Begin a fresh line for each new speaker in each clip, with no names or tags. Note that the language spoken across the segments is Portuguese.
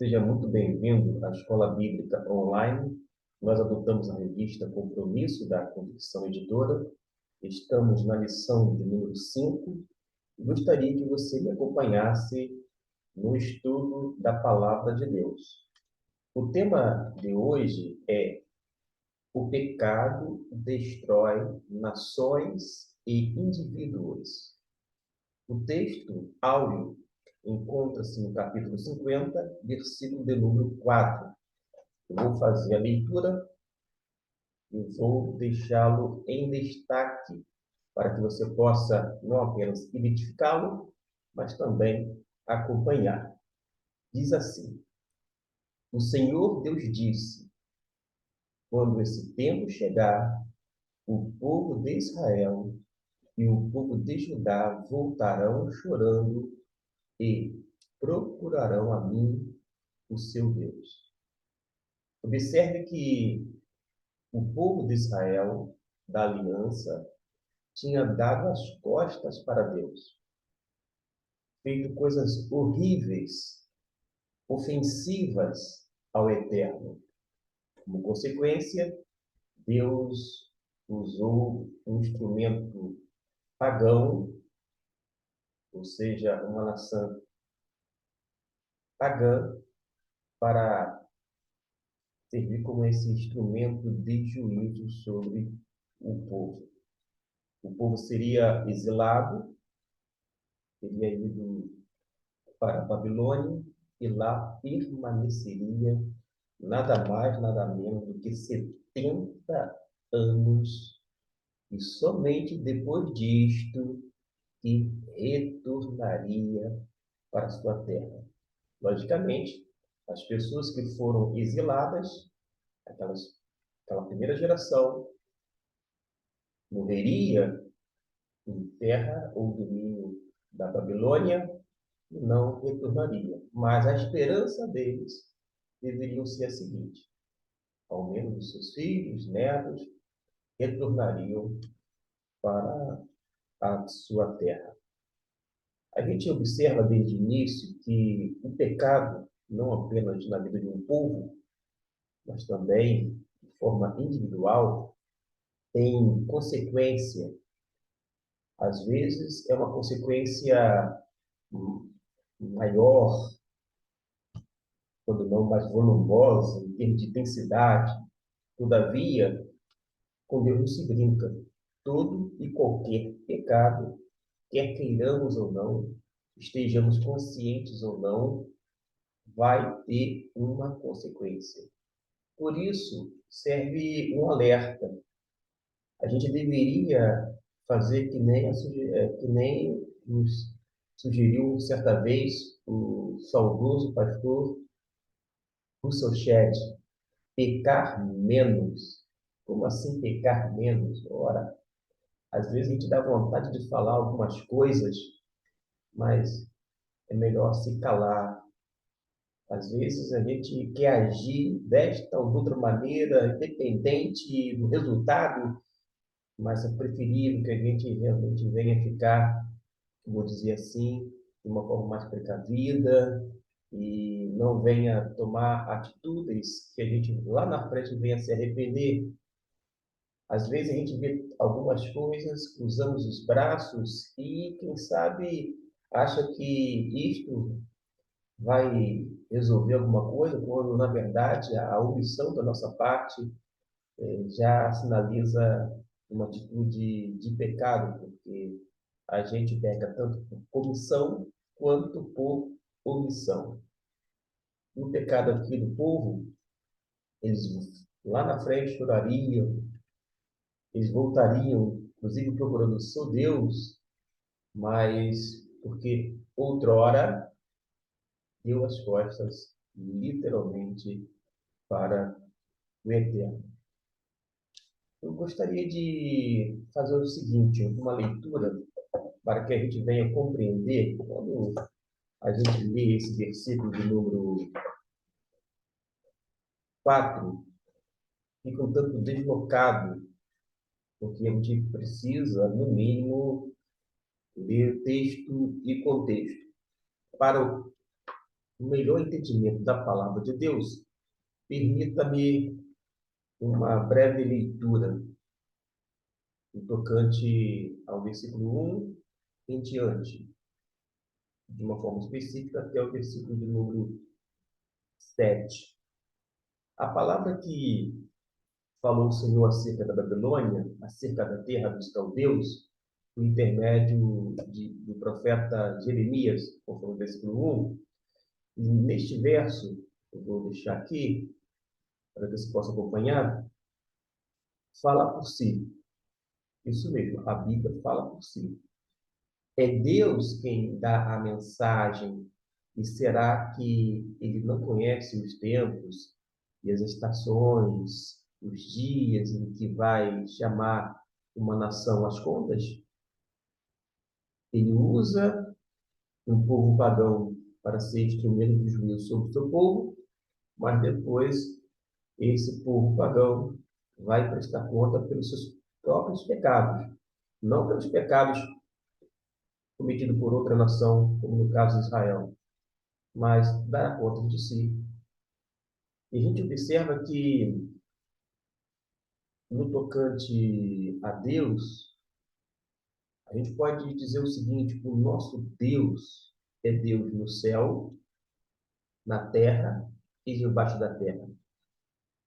Seja muito bem-vindo à Escola Bíblica Online. Nós adotamos a revista Compromisso da Convicção Editora. Estamos na lição de número 5 e gostaria que você me acompanhasse no estudo da Palavra de Deus. O tema de hoje é: o pecado destrói nações e indivíduos. O texto áureo encontra-se no capítulo 50, versículo de número 4. Eu vou fazer a leitura e vou deixá-lo em destaque para que você possa não apenas identificá-lo, mas também acompanhar. Diz assim: o Senhor Deus disse: quando esse tempo chegar, o povo de Israel e o povo de Judá voltarão chorando e procurarão a mim, o seu Deus. Observe que o povo de Israel, da aliança, tinha dado as costas para Deus, feito coisas horríveis, ofensivas ao Eterno. Como consequência, Deus usou um instrumento pagão, ou seja, uma nação pagã, para servir como esse instrumento de juízo sobre o povo. O povo seria exilado, teria ido para a Babilônia e lá permaneceria nada mais, nada menos do que 70 anos, e somente depois disto que retornaria para sua terra. Logicamente, as pessoas que foram exiladas, aquela primeira geração, morreria em terra ou domínio da Babilônia e não retornaria. Mas a esperança deles deveria ser a seguinte: ao menos os seus filhos, netos, retornariam para a sua terra. A gente observa desde o início que o pecado, não apenas na vida de um povo, mas também de forma individual, tem consequência. Às vezes é uma consequência maior, quando não mais volumosa, em termos de intensidade. Todavia, com Deus não se brinca. Todo e qualquer pecado, quer queiramos ou não, estejamos conscientes ou não, vai ter uma consequência. Por isso, serve um alerta. A gente deveria fazer que nem nos sugeriu certa vez o saudoso pastor Russell Shedd: pecar menos. Como assim pecar menos? Ora, às vezes a gente dá vontade de falar algumas coisas, mas é melhor se calar. Às vezes a gente quer agir desta ou de outra maneira, independente do resultado, mas é preferível que a gente realmente venha ficar, vou dizer assim, de uma forma mais precavida e não venha tomar atitudes que a gente lá na frente venha se arrepender. Às vezes a gente vê algumas coisas, cruzamos os braços e, quem sabe, acha que isto vai resolver alguma coisa, quando, na verdade, a omissão da nossa parte já sinaliza uma atitude de pecado, porque a gente peca tanto por comissão quanto por omissão. No pecado aqui do povo, eles lá na frente chorariam, eles voltariam, inclusive procurando o seu Deus, mas porque outrora deu as costas, literalmente, para o Eterno. Eu gostaria de fazer o seguinte, uma leitura, para que a gente venha compreender, quando a gente lê esse versículo de número 4, fica um tanto deslocado, porque a gente precisa, no mínimo, ler texto e contexto. Para um melhor entendimento da palavra de Deus, permita-me uma breve leitura no tocante ao versículo 1 em diante, de uma forma específica até o versículo de número 7. A palavra que falou o Senhor acerca da Babilônia, acerca da terra dos caldeus, por intermédio do profeta Jeremias, conforme o versículo 1. E neste verso, eu vou deixar aqui, para que você possa acompanhar, fala por si. Isso mesmo, a Bíblia fala por si. É Deus quem dá a mensagem, e será que ele não conhece os tempos e as estações, os dias em que vai chamar uma nação às contas? Ele usa um povo pagão para ser instrumento de juízo sobre o seu povo, mas depois esse povo pagão vai prestar conta pelos seus próprios pecados, não pelos pecados cometidos por outra nação, como no caso de Israel, mas dará conta de si. E a gente observa que, no tocante a Deus, a gente pode dizer o seguinte: o nosso Deus é Deus no céu, na terra e debaixo da terra.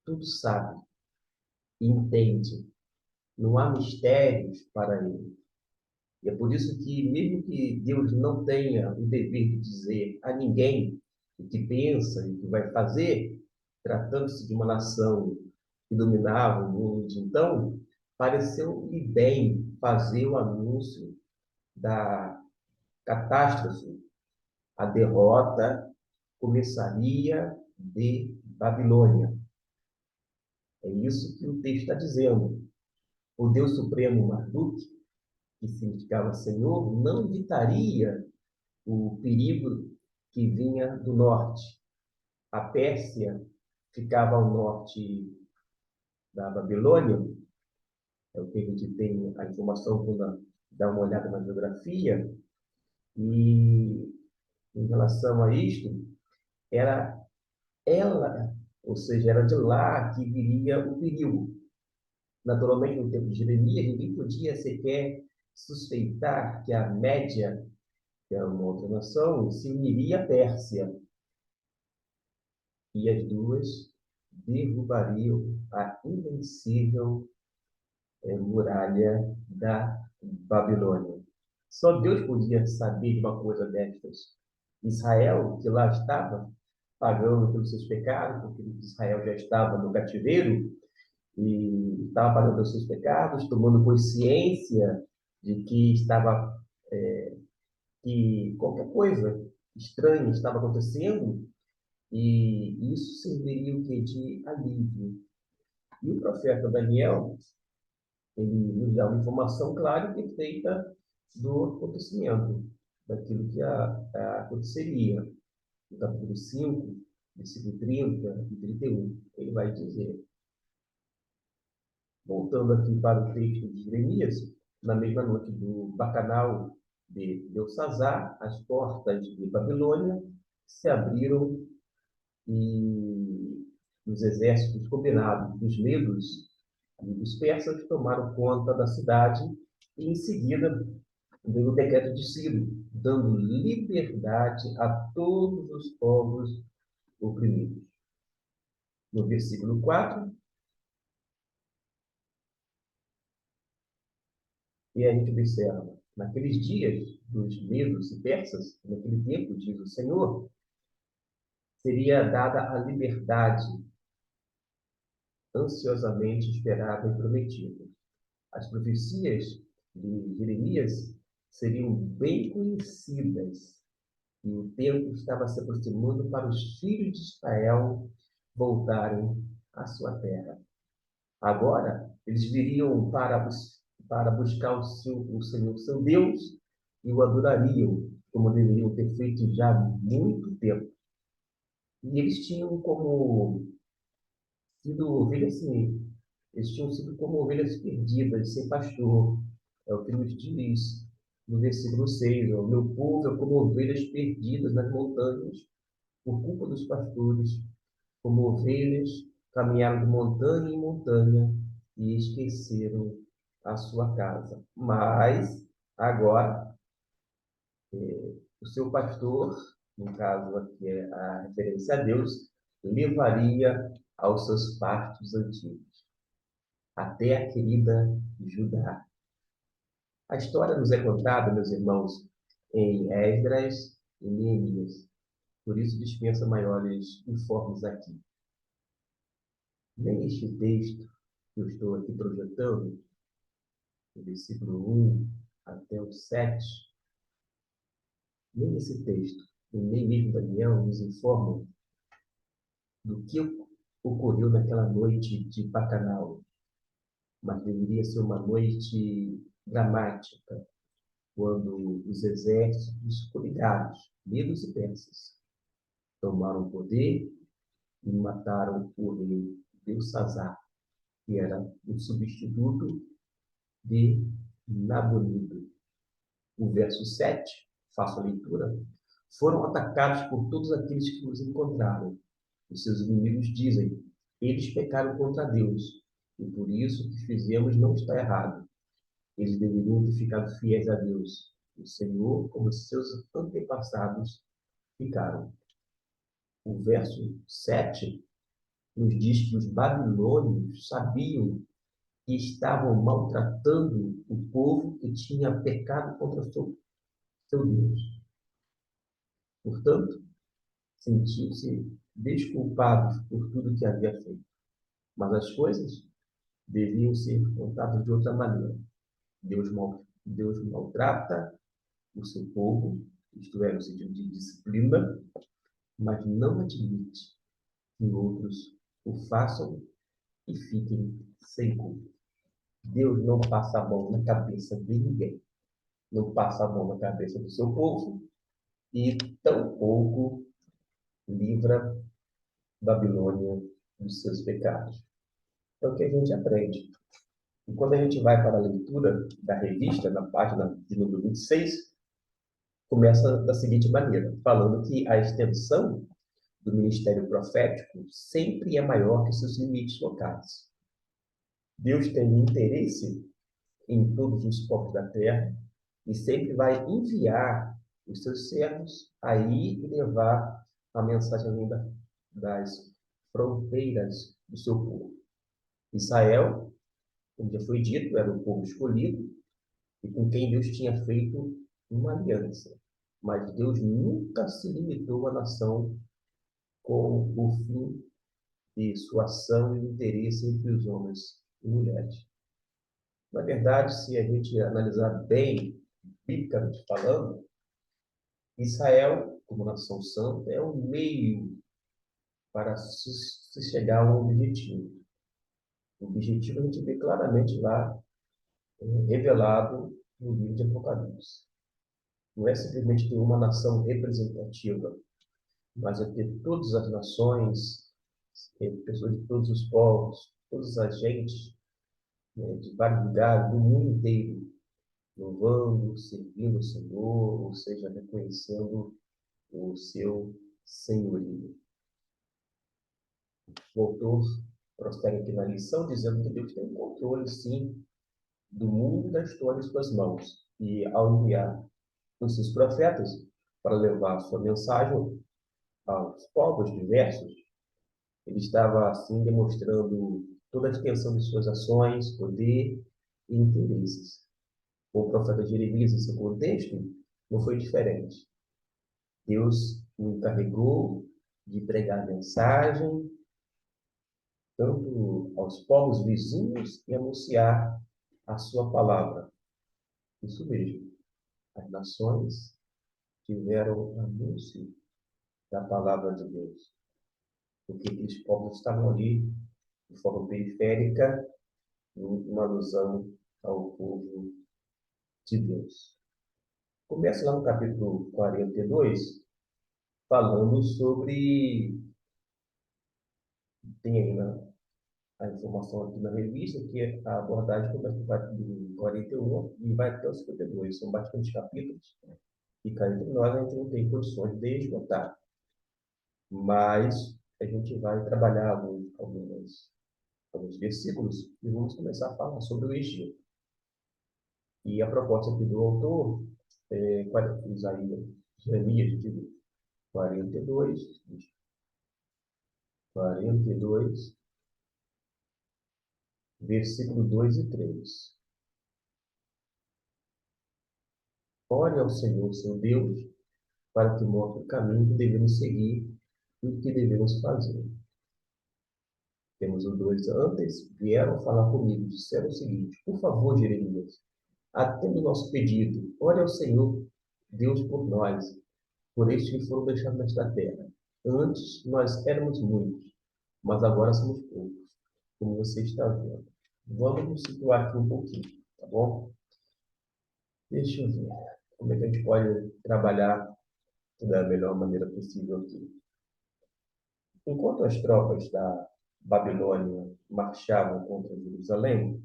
Tudo sabe e entende. Não há mistérios para ele. E é por isso que, mesmo que Deus não tenha o dever de dizer a ninguém o que pensa e o que vai fazer, tratando-se de uma nação que dominava o mundo de então, pareceu-lhe bem fazer o anúncio da catástrofe. A derrota começaria de Babilônia. É isso que o texto está dizendo. O Deus Supremo Marduk, que significava Senhor, não evitaria o perigo que vinha do norte. A Pérsia ficava ao norte da Babilônia, é o que a gente tem a informação quando dá uma olhada na geografia, e em relação a isto, era ela, ou seja, era de lá que viria o perigo. Naturalmente, no tempo de Jeremias, ninguém podia sequer suspeitar que a Média, que era uma outra nação, se uniria à Pérsia, e as duas derrubariam a invencível muralha da Babilônia. Só Deus podia saber de uma coisa destas. Israel, que lá estava pagando pelos seus pecados, porque Israel já estava no cativeiro e estava pagando pelos seus pecados, tomando consciência de que estava que qualquer coisa estranha estava acontecendo, e isso serviria o que de alívio. E o profeta Daniel, ele nos dá uma informação clara e perfeita do acontecimento, daquilo que aconteceria. No capítulo 5, versículo 30 e 31, ele vai dizer, voltando aqui para o texto de Jeremias, na mesma noite do bacanal de Belsazar, as portas de Babilônia se abriram e os exércitos combinados dos medos e dos persas tomaram conta da cidade e, em seguida, veio o decreto de Ciro, dando liberdade a todos os povos oprimidos. No versículo 4, e a gente observa, naqueles dias dos medos e persas, naquele tempo, diz o Senhor, seria dada a liberdade ansiosamente esperada e prometida. As profecias de Jeremias seriam bem conhecidas, e o tempo estava se aproximando para os filhos de Israel voltarem à sua terra. Agora, eles viriam para buscar o Senhor, seu Deus, e o adorariam, como deveriam ter feito já há muito tempo. E eles tinham como sido ovelhas, assim, eles tinham sido como ovelhas perdidas, sem pastor. É o que nos diz no versículo 6. O meu povo é como ovelhas perdidas nas montanhas. por culpa dos pastores, como ovelhas, caminharam de montanha em montanha e esqueceram a sua casa. Mas, agora, o seu pastor, no caso aqui é a referência a Deus, levaria aos seus pastos antigos, até a querida Judá. A história nos é contada, meus irmãos, em Esdras e Neemias. Por isso dispensa maiores informes aqui. Nem este texto que eu estou aqui projetando, do versículo 1 até o 7, nem esse texto, e nem mesmo Daniel nos informam do que ocorreu naquela noite de Bacanal, mas deveria ser uma noite dramática, quando os exércitos coligados, medos e persas, tomaram o poder e mataram o rei Belsazar, que era o substituto de Nabonido. O verso 7, faço a leitura, foram atacados por todos aqueles que os encontraram. Os seus inimigos dizem, eles pecaram contra Deus, e por isso o que fizemos não está errado. Eles deveriam ter ficado fiéis a Deus, o Senhor, como seus antepassados ficaram. O verso 7 nos diz que os babilônios sabiam que estavam maltratando o povo que tinha pecado contra seu Deus. Portanto, sentiu-se desculpados por tudo que havia feito. Mas as coisas deviam ser contadas de outra maneira. Deus maltrata o seu povo, isto é, no sentido de disciplina, mas não admite que outros o façam e fiquem sem culpa. Deus não passa a mão na cabeça de ninguém, não passa a mão na cabeça do seu povo e tampouco livra Babilônia dos seus pecados. É o que a gente aprende. E quando a gente vai para a leitura da revista, na página de número 26, começa da seguinte maneira, falando que a extensão do ministério profético sempre é maior que seus limites locais. Deus tem interesse em todos os povos da terra e sempre vai enviar os seus servos a ir e levar a mensagem além das fronteiras do seu povo. Israel, como já foi dito, era o povo escolhido e com quem Deus tinha feito uma aliança. Mas Deus nunca se limitou à nação com o fim de sua ação e interesse entre os homens e mulheres. Na verdade, se a gente analisar bem, biblicamente falando, Israel, como nação santa, é um meio para se chegar a um objetivo. O objetivo a gente vê claramente lá, revelado no livro de Apocalipse. Não é simplesmente ter uma nação representativa, mas é ter todas as nações, pessoas de todos os povos, todas as gentes, né, de vários lugares do mundo inteiro, louvando, servindo o Senhor, ou seja, reconhecendo o seu senhorio. O autor prossegue aqui na lição, dizendo que Deus tem controle, sim, do mundo e da história em suas mãos. E ao enviar os seus profetas para levar a sua mensagem aos povos diversos, ele estava, assim, demonstrando toda a extensão de suas ações, poder e interesses. O profeta Jeremias, em seu contexto, não foi diferente. Deus o encarregou de pregar a mensagem, tanto aos povos vizinhos, e anunciar a sua palavra. Isso mesmo, as nações tiveram anúncio da palavra de Deus, porque aqueles povos estavam ali de forma periférica, uma alusão ao povo de Deus. Começa lá no capítulo 42, falando sobre, tem aí a informação aqui na revista, que a abordagem começa do 41 e vai até o 52. São bastantes capítulos, e cá entre nós a gente não tem condições de esgotar. Mas a gente vai trabalhar alguns versículos e vamos começar a falar sobre o Egito. E a proposta aqui do autor é Isaías, Jeremias, digo, 42, 42, versículo 2 e 3. Ore ao Senhor, seu Deus, para que mostre o caminho que devemos seguir e o que devemos fazer. Temos os dois antes, vieram falar comigo, disseram o seguinte: por favor, Jeremias, atenda o nosso pedido, ore ao Senhor, Deus por nós, por estes que foram deixados nesta terra. Antes nós éramos muitos, mas agora somos poucos, como você está vendo. Vamos nos situar aqui um pouquinho, tá bom? Deixa eu ver como é que a gente pode trabalhar da melhor maneira possível aqui. Enquanto as tropas da Babilônia marchavam contra Jerusalém,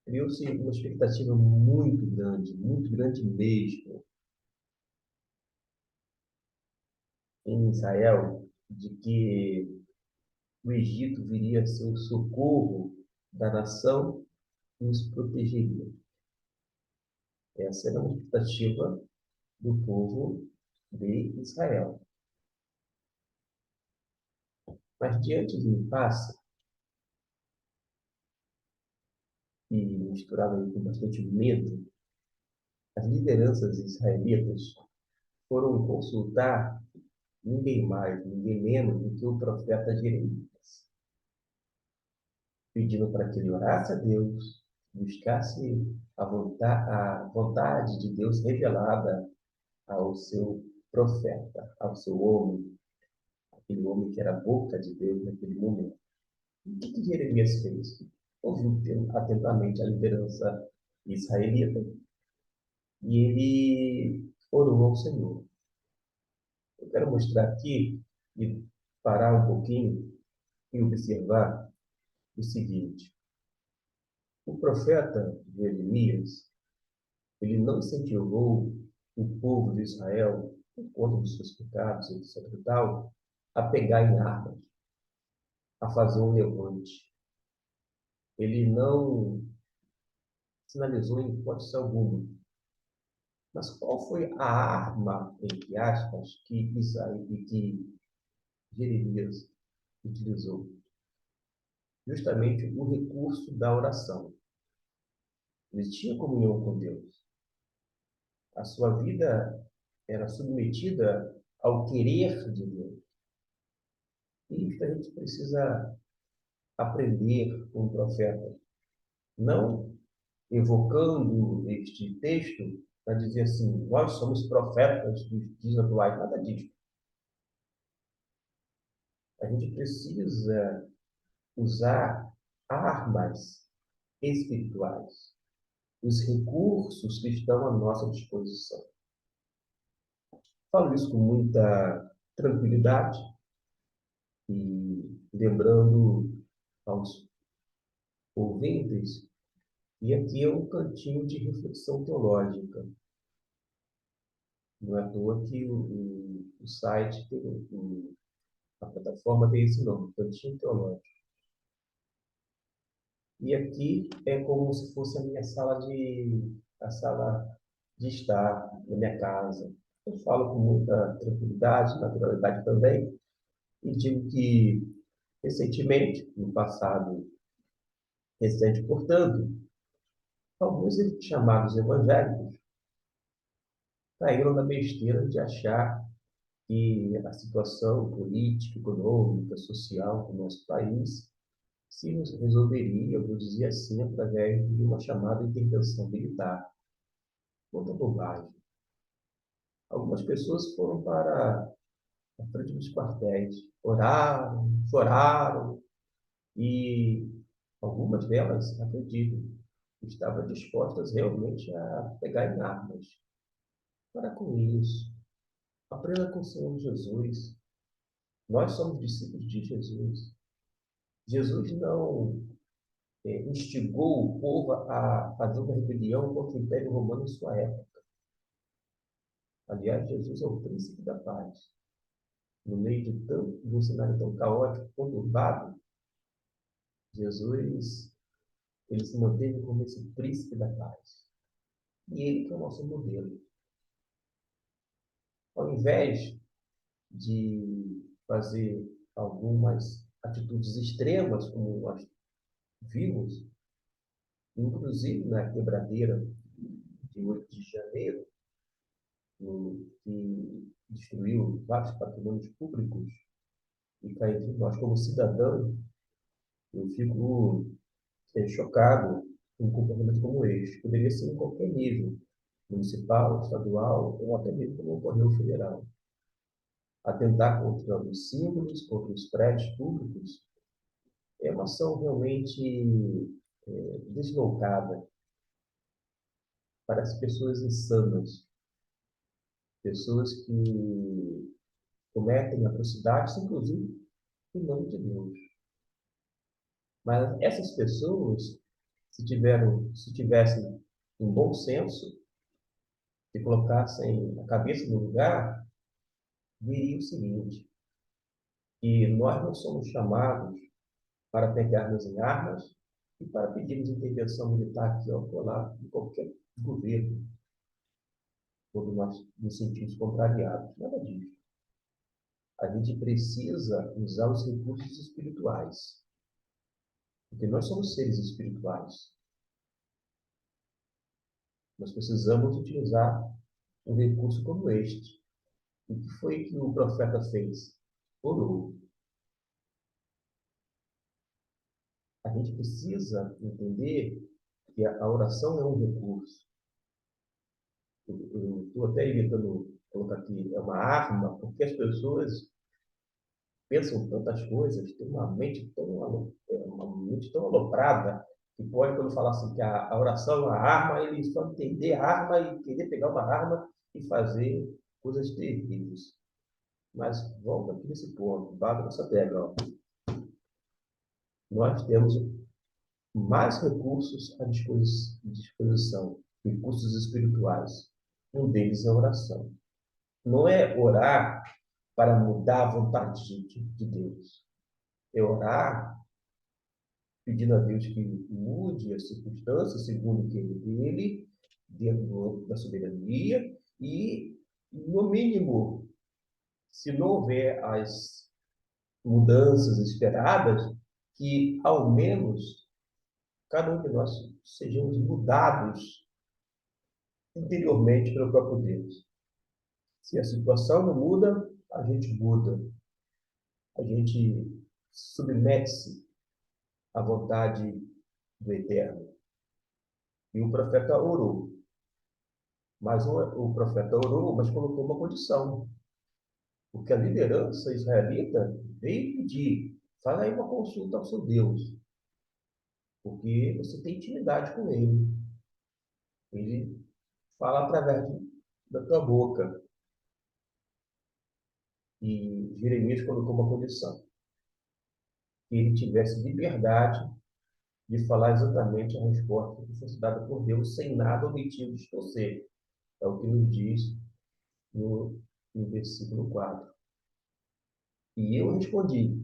criou-se uma expectativa muito grande mesmo, em Israel, de que o Egito viria a ser o socorro da nação e os protegeria. Essa era uma expectativa do povo de Israel. Mas diante do impasse, e misturado aí com bastante medo, as lideranças israelitas foram consultar ninguém mais, ninguém menos do que o profeta Jeremias, pedindo para que ele orasse a Deus, buscasse a vontade de Deus revelada ao seu profeta, ao seu homem, aquele homem que era a boca de Deus naquele momento. E o que Jeremias fez? Ouviu atentamente a liderança israelita e ele orou ao Senhor. Eu quero mostrar aqui e parar um pouquinho e observar o seguinte: o profeta Jeremias, ele não incentivou o povo de Israel, por conta dos seus pecados, etc. e tal, a pegar em armas, a fazer um levante. Ele não sinalizou em hipótese alguma. Mas qual foi a arma, entre aspas, que Jeremias utilizou? Justamente o recurso da oração. Ele tinha comunhão com Deus. A sua vida era submetida ao querer de Deus. E isso a gente precisa aprender com o profeta. Não evocando este texto para dizer assim, nós somos profetas dos dias atuais, nada disso. A gente precisa usar armas espirituais, os recursos que estão à nossa disposição. Falo isso com muita tranquilidade e lembrando aos ouvintes, e aqui é um cantinho de reflexão teológica. Não é à toa que o site, a plataforma tem esse nome, cantinho teológico. E aqui é como se fosse a sala de estar na minha casa. Eu falo com muita tranquilidade, naturalidade também, e digo que recentemente, no passado recente, portanto, alguns chamados evangélicos caíram na besteira de achar que a situação política, econômica, social do nosso país se resolveria, eu vou dizer assim, através de uma chamada intervenção militar. Outra bobagem. Algumas pessoas foram para a frente dos quartéis, oraram, choraram, e algumas delas, acredito, estavam dispostas realmente a pegar em armas. Para com isso. Aprenda com o Senhor Jesus. Nós somos discípulos de Jesus. Jesus não instigou o povo a fazer uma rebelião contra o Império Romano em sua época. Aliás, Jesus é o príncipe da paz. no meio de um cenário tão caótico, conturbado, Jesus, ele se manteve como esse príncipe da paz. E ele que é o nosso modelo. Ao invés de fazer algumas atitudes extremas, como nós vimos, inclusive na quebradeira de 8 de janeiro, que destruiu vários patrimônios públicos, e cá entre nós, como cidadão, eu fico chocado com um comportamento como este. Poderia ser em qualquer nível, municipal, estadual, ou até mesmo como ocorreu federal. Atentar contra os símbolos, contra os prédios públicos, é uma ação realmente deslocada. Parece pessoas insanas, pessoas que cometem atrocidades, inclusive em nome de Deus. Mas essas pessoas, se tivessem um bom senso, se colocassem a cabeça no lugar, diria o seguinte, que nós não somos chamados para pegarmos em armas e para pedirmos intervenção militar aqui ou lá de qualquer governo, quando nós nos sentimos contrariados. Nada disso. A gente precisa usar os recursos espirituais, porque nós somos seres espirituais. Nós precisamos utilizar um recurso como este. O que foi que o profeta fez? Orou. A gente precisa entender que a oração é um recurso. Eu estou até evitando colocar aqui, é uma arma, porque as pessoas pensam tantas coisas, têm uma mente tão aloprada, que pode, quando falar assim, que a oração é uma arma, ele só entender a arma e querer pegar uma arma e fazer coisas terríveis. Mas volta aqui nesse ponto, bate nessa tecla. Ó. Nós temos mais recursos à disposição, recursos espirituais. Um deles é a oração. Não é orar para mudar a vontade de Deus. É orar pedindo a Deus que mude as circunstâncias segundo o querer dele, dentro da soberania, e, no mínimo, se não houver as mudanças esperadas, que ao menos cada um de nós sejamos mudados interiormente pelo próprio Deus. Se a situação não muda, a gente muda. A gente submete-se à vontade do Eterno. E o profeta orou. Mas o profeta orou, mas colocou uma condição. Porque a liderança israelita veio pedir, faz aí uma consulta ao seu Deus. Porque você tem intimidade com ele. Ele fala através da tua boca. E Jeremias colocou uma condição. Que ele tivesse liberdade de falar exatamente a resposta que fosse dada por Deus, sem nada omitir ou distorcer. É o que nos diz no versículo 4. E eu respondi,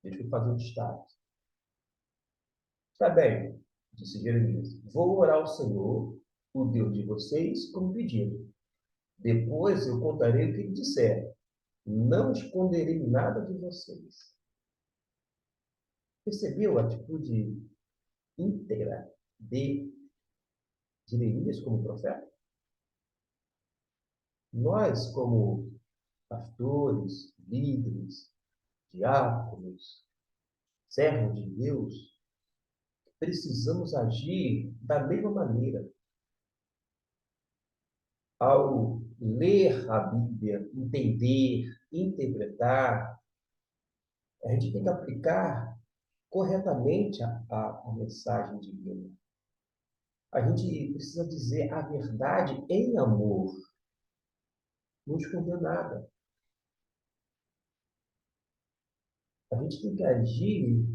deixa eu fazer um destaque. Está bem, disse Jeremias, vou orar ao Senhor, o Deus de vocês, como pediram. Depois eu contarei o que ele disser. Não esconderei nada de vocês. Percebeu a atitude íntegra de Jeremias como profeta? Nós, como pastores, líderes, diáconos, servos de Deus, precisamos agir da mesma maneira. Ao ler a Bíblia, entender, interpretar, a gente tem que aplicar corretamente a mensagem divina. A gente precisa dizer a verdade em amor, não esconder nada. A gente tem que agir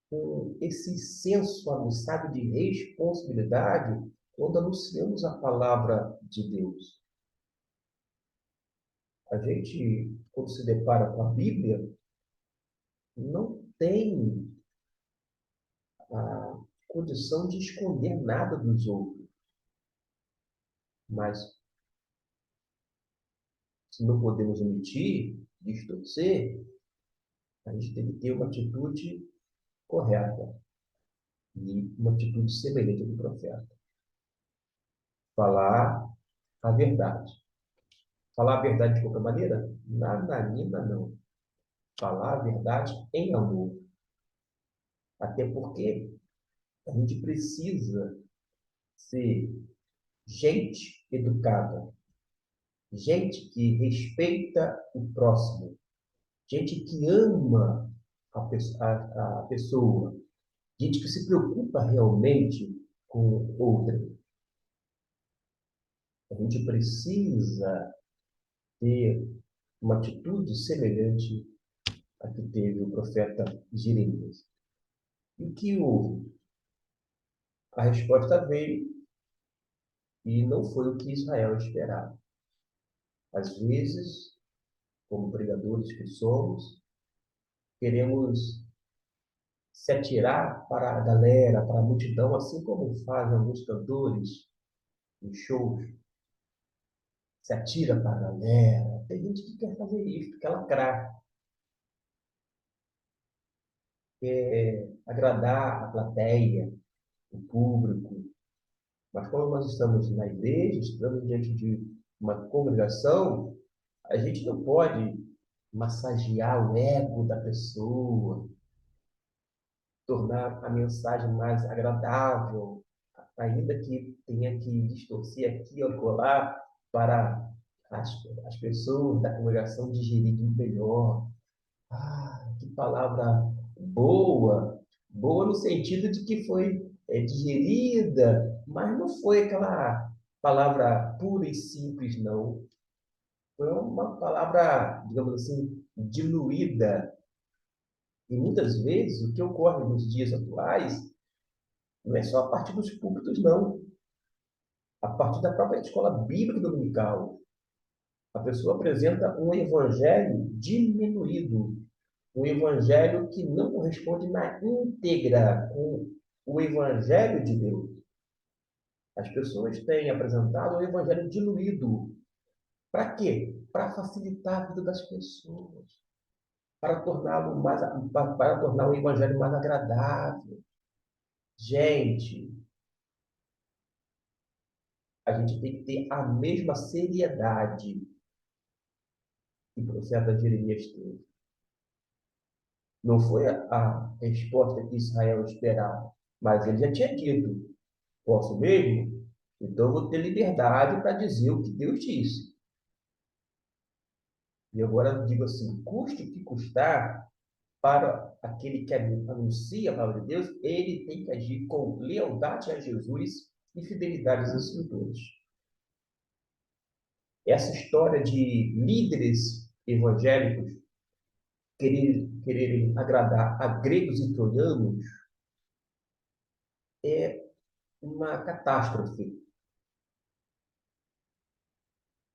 com esse senso aguçado de responsabilidade quando anunciamos a palavra de Deus. A gente, quando se depara com a Bíblia, não tem a condição de esconder nada dos outros. Mas, se não podemos omitir, distorcer, a gente tem que ter uma atitude correta e uma atitude semelhante do profeta. Falar a verdade. Falar a verdade de qualquer maneira? Nananina, não. Falar a verdade em amor. Até porque a gente precisa ser gente educada, gente que respeita o próximo, gente que ama a pessoa, gente que se preocupa realmente com outra. A gente precisa ter uma atitude semelhante à que teve o profeta Jeremias. E o que houve? A resposta veio e não foi o que Israel esperava. Às vezes, como pregadores que somos, queremos se atirar para a galera, para a multidão, assim como fazem alguns cantores em shows, se atira para a galera. Tem gente que quer fazer isso, quer lacrar, quer agradar a plateia, o público. Mas quando nós estamos na igreja, estamos diante de uma congregação, a gente não pode massagear o ego da pessoa, tornar a mensagem mais agradável, ainda que tenha que distorcer aqui ou colar para as, as pessoas da congregação digerirem melhor. Ah, que palavra boa! Boa no sentido de que foi digerida, mas não foi aquela palavra pura e simples, não. Foi uma palavra, digamos assim, diluída. E muitas vezes o que ocorre nos dias atuais não é só a partir dos púlpitos, não. A partir da própria escola bíblica dominical. A pessoa apresenta um evangelho diminuído, um evangelho que não corresponde na íntegra com o evangelho de Deus. As pessoas têm apresentado um evangelho diluído. Para quê? Para facilitar a vida das pessoas, para torná-lo mais, para tornar o evangelho mais agradável. Gente, a gente tem que ter a mesma seriedade que o profeta Jeremias teve. Não foi a resposta que Israel esperava, mas ele já tinha dito: posso mesmo? Então eu vou ter liberdade para dizer o que Deus disse. E agora eu digo assim: custe o que custar, para aquele que anuncia a palavra de Deus, ele tem que agir com lealdade a Jesus e fidelidade às Escrituras. Essa história de líderes evangélicos quererem agradar a gregos e troianos é uma catástrofe.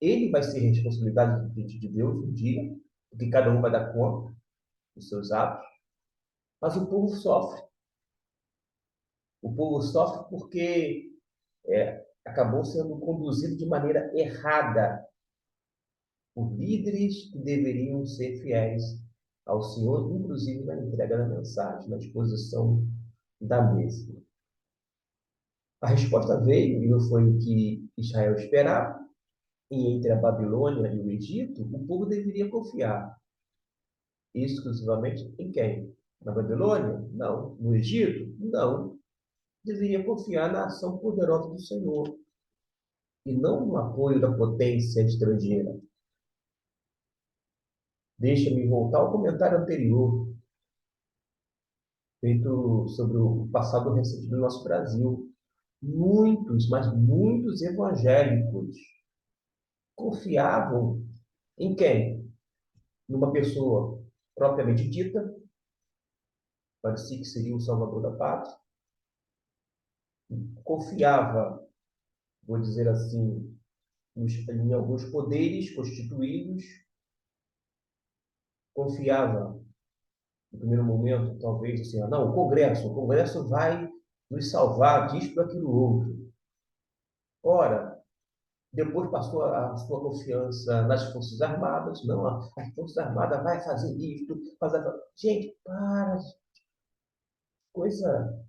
Ele vai ser responsabilidade diante de Deus um dia, porque cada um vai dar conta dos seus atos, mas o povo sofre. O povo sofre porque acabou sendo conduzido de maneira errada por líderes que deveriam ser fiéis ao Senhor, inclusive na entrega da mensagem, na exposição da mesma. A resposta veio, e não foi o que Israel esperava, e entre a Babilônia e o Egito, o povo deveria confiar exclusivamente em quem? Na Babilônia? Não. No Egito? Não. Deveria confiar na ação poderosa do Senhor e não no apoio da potência estrangeira. Deixa-me voltar ao comentário anterior, feito sobre o passado recente do nosso Brasil. Muitos, mas muitos evangélicos confiavam em quem? Numa pessoa propriamente dita, parecia que seria o salvador da pátria, confiava, vou dizer assim, em alguns poderes constituídos, confiava, no primeiro momento, talvez, assim, não, o Congresso vai nos salvar disso, daquilo outro. Ora, depois passou a sua confiança nas Forças Armadas, não, as Forças Armadas vai fazer isso, fazer... Gente, para, coisa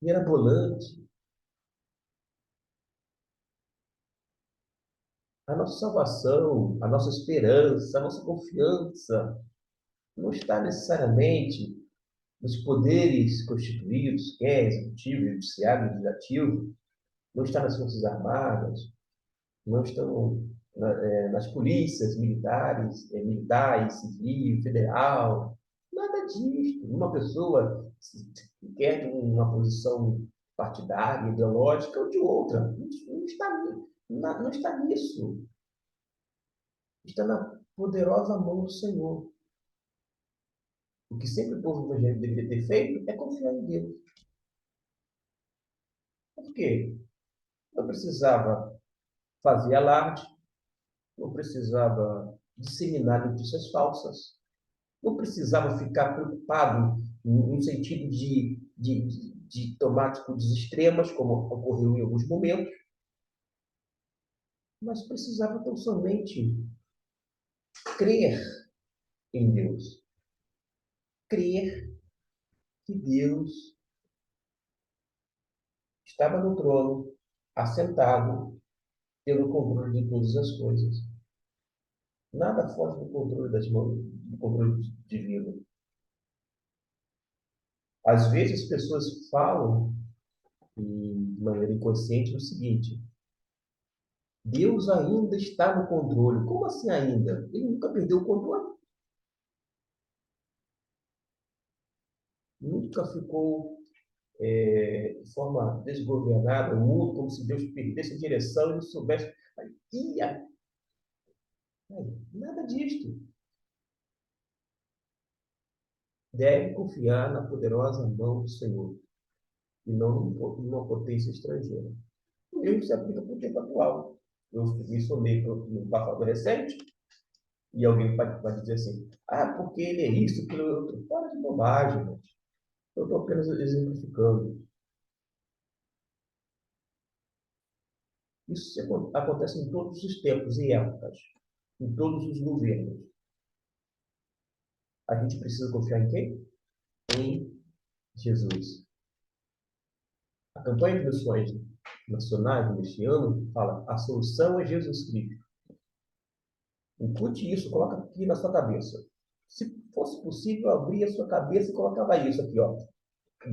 mirabolante. A nossa salvação, a nossa esperança, a nossa confiança não está necessariamente nos poderes constituídos, que é executivo, judiciário, legislativo, não está nas Forças Armadas, não estão nas polícias militares, militar, civil, federal, nada disso. Uma pessoa que quer uma posição partidária, ideológica ou de outra, não está, não está nisso. Está na poderosa mão do Senhor. O que sempre o povo evangélico deveria ter feito é confiar em Deus. Por quê? Não precisava fazer alarde, não precisava disseminar notícias falsas, não precisava ficar preocupado no sentido de tomar atitudes extremas, como ocorreu em alguns momentos, mas precisava tão somente crer em Deus. Crer que Deus estava no trono, assentado, pelo controle de todas as coisas. Nada foge do controle das mãos, do controle divino. Às vezes as pessoas falam de maneira inconsciente o seguinte: Deus ainda está no controle. Como assim ainda? Ele nunca perdeu o controle. Nunca ficou de forma desgovernada o mundo, como se Deus perdesse a direção e não soubesse. Ia. Nada disto. Deve confiar na poderosa mão do Senhor e não numa potência estrangeira. O mesmo se aplica para o tempo atual. Eu me somei no passado recente e alguém vai dizer assim: porque ele é isso, aquilo é outro. Para de bobagem, gente. Eu estou apenas exemplificando. Isso acontece em todos os tempos e épocas, em todos os governos. A gente precisa confiar em quem? Em Jesus. A campanha de missões nacionais deste ano fala: a solução é Jesus Cristo. Incute isso, coloca aqui na sua cabeça. Se fosse possível, abrir a sua cabeça e colocava isso aqui, ó,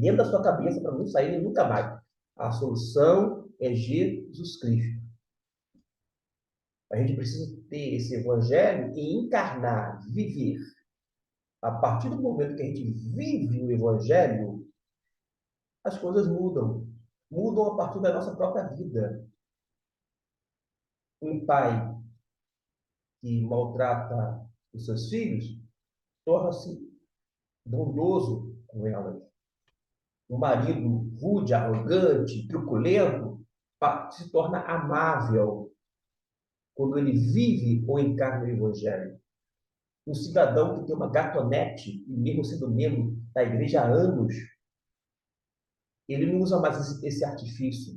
dentro da sua cabeça para não sair nunca mais. A solução é Jesus Cristo. A gente precisa ter esse evangelho e encarnar, viver. A partir do momento que a gente vive o evangelho, as coisas mudam. Mudam a partir da nossa própria vida. Um pai que maltrata os seus filhos torna-se bondoso com elas. Um marido rude, arrogante, truculento, se torna amável quando ele vive ou encarna o evangelho. Um cidadão que tem uma gatonete, e mesmo sendo membro da igreja há anos, ele não usa mais esse artifício.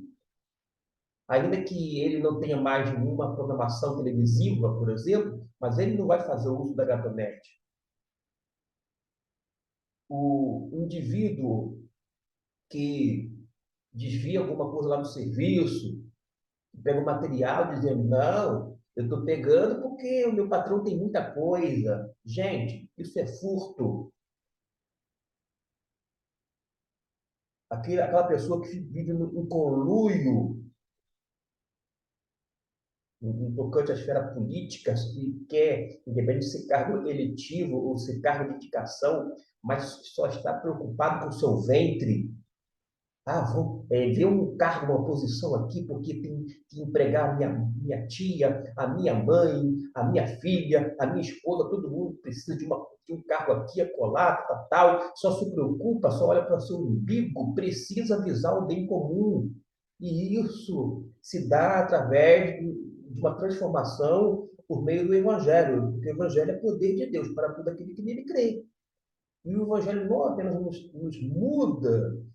Ainda que ele não tenha mais nenhuma programação televisiva, por exemplo, mas ele não vai fazer o uso da gatonete. O indivíduo que desvia alguma coisa lá no serviço, pega o material dizendo: não, eu estou pegando porque o meu patrão tem muita coisa. Gente, isso é furto. Aquela pessoa que vive em conluio, no tocante à esfera política, que quer, independente de ser cargo eletivo ou ser cargo de indicação, mas só está preocupado com o seu ventre. Vou ver um cargo, uma posição aqui, porque tem que empregar a minha tia, a minha mãe, a minha filha, a minha esposa, todo mundo precisa de um cargo aqui, acolá, tal. Só se preocupa, só olha para o seu umbigo, precisa visar o bem comum. E isso se dá através de uma transformação por meio do Evangelho, porque o Evangelho é poder de Deus para todo aquele que nele crê. E o Evangelho não apenas nos muda,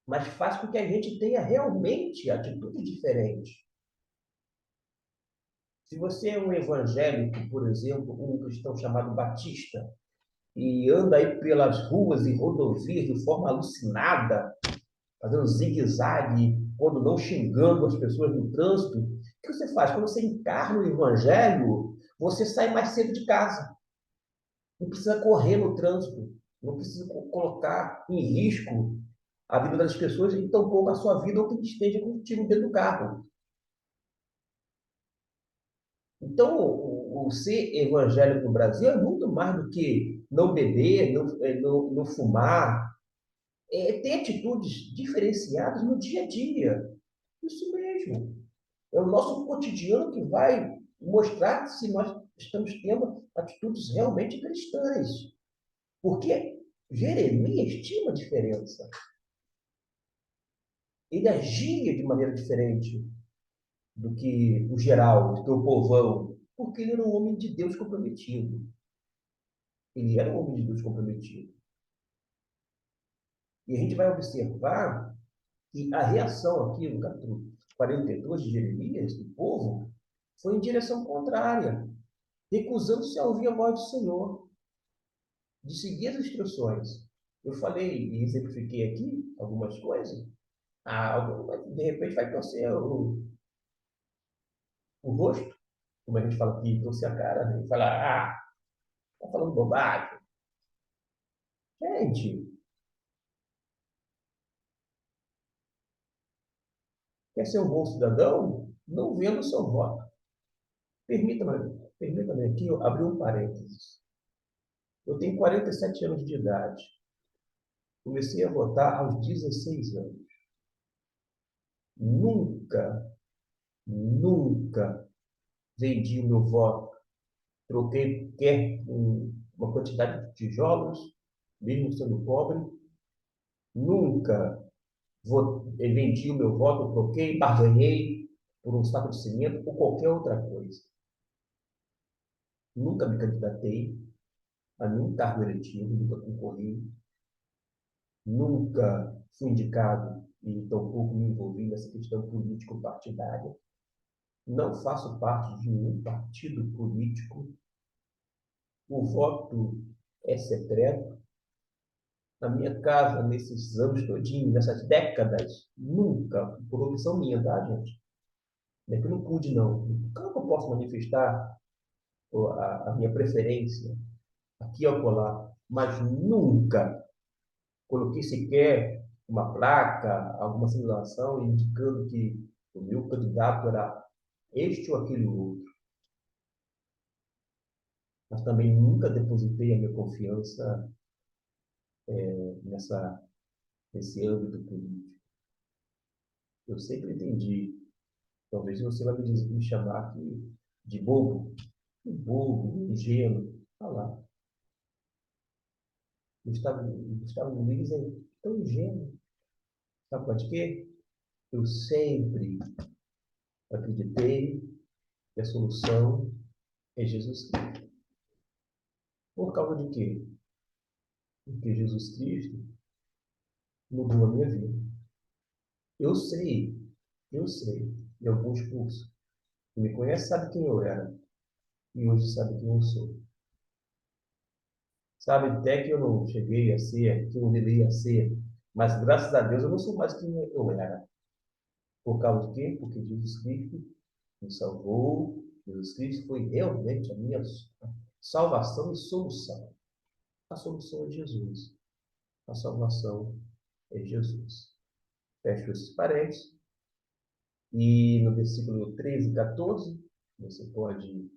mas faz com que a gente tenha realmente atitudes diferentes. Se você é um evangélico, por exemplo, um cristão chamado Batista, e anda aí pelas ruas e rodovias de forma alucinada, fazendo zigue-zague, quando não xingando as pessoas no trânsito, o que você faz? Quando você encarna o evangelho, você sai mais cedo de casa. Não precisa correr no trânsito, não precisa colocar em risco a vida das pessoas e tampouco a sua vida ou que esteja contigo dentro do carro. Então, o ser evangélico no Brasil é muito mais do que não beber, não fumar, ter atitudes diferenciadas no dia a dia. Isso mesmo. É o nosso cotidiano que vai mostrar se nós estamos tendo atitudes realmente cristãs. Porque Jeremias tinha uma diferença. Ele agia de maneira diferente do que o geral, do que o povão, porque ele era um homem de Deus comprometido. Ele era um homem de Deus comprometido. E a gente vai observar que a reação aqui no capítulo 42 de Jeremias, do povo, foi em direção contrária, recusando-se a ouvir a voz do Senhor, de seguir as instruções. Eu falei e exemplifiquei aqui algumas coisas. De repente vai torcer o rosto, como a gente fala aqui, torcer a cara, né? E falar, tá falando bobagem. Gente, quer ser um bom cidadão? Não venda o seu voto. Permita-me aqui eu abrir um parênteses. Eu tenho 47 anos de idade. Comecei a votar aos 16 anos. Nunca, nunca vendi o meu voto. Troquei quer uma quantidade de tijolos, mesmo sendo pobre. Nunca vendi o meu voto, troquei, barganhei por um saco de cimento ou qualquer outra coisa. Nunca me candidatei a nenhum cargo eletivo, nunca concorri, nunca fui indicado e tampouco me envolvi nessa questão político-partidária. Não faço parte de nenhum partido político. O voto é secreto. Na minha casa, nesses anos todinhos, nessas décadas, nunca, por opção minha, tá, gente? Não é que eu não pude, não. Claro que eu posso manifestar a minha preferência aqui ao colar, mas nunca coloquei sequer uma placa, alguma sinalização indicando que o meu candidato era este ou aquele outro. Mas também nunca depositei a minha confiança nessa, nesse âmbito político. Eu sempre entendi. Talvez você vai me chamar aqui de bobo, ingênuo. Olha lá. Gustavo Luiz é tão ingênuo. Sabe por quê? Eu sempre acreditei que a solução é Jesus Cristo. Por causa de quê? Porque Jesus Cristo mudou a minha vida. Eu sei, eu sei, em alguns cursos, quem me conhece sabe quem eu era e hoje sabe quem eu sou. Sabe até que eu não cheguei a ser, que eu não deveria ser, mas graças a Deus eu não sou mais quem eu era. Por causa de quê? Porque Jesus Cristo me salvou, Jesus Cristo foi realmente a minha salvação e solução. A solução é Jesus. A salvação é Jesus. Fecho esses parênteses. E no versículo 13 e 14, você pode,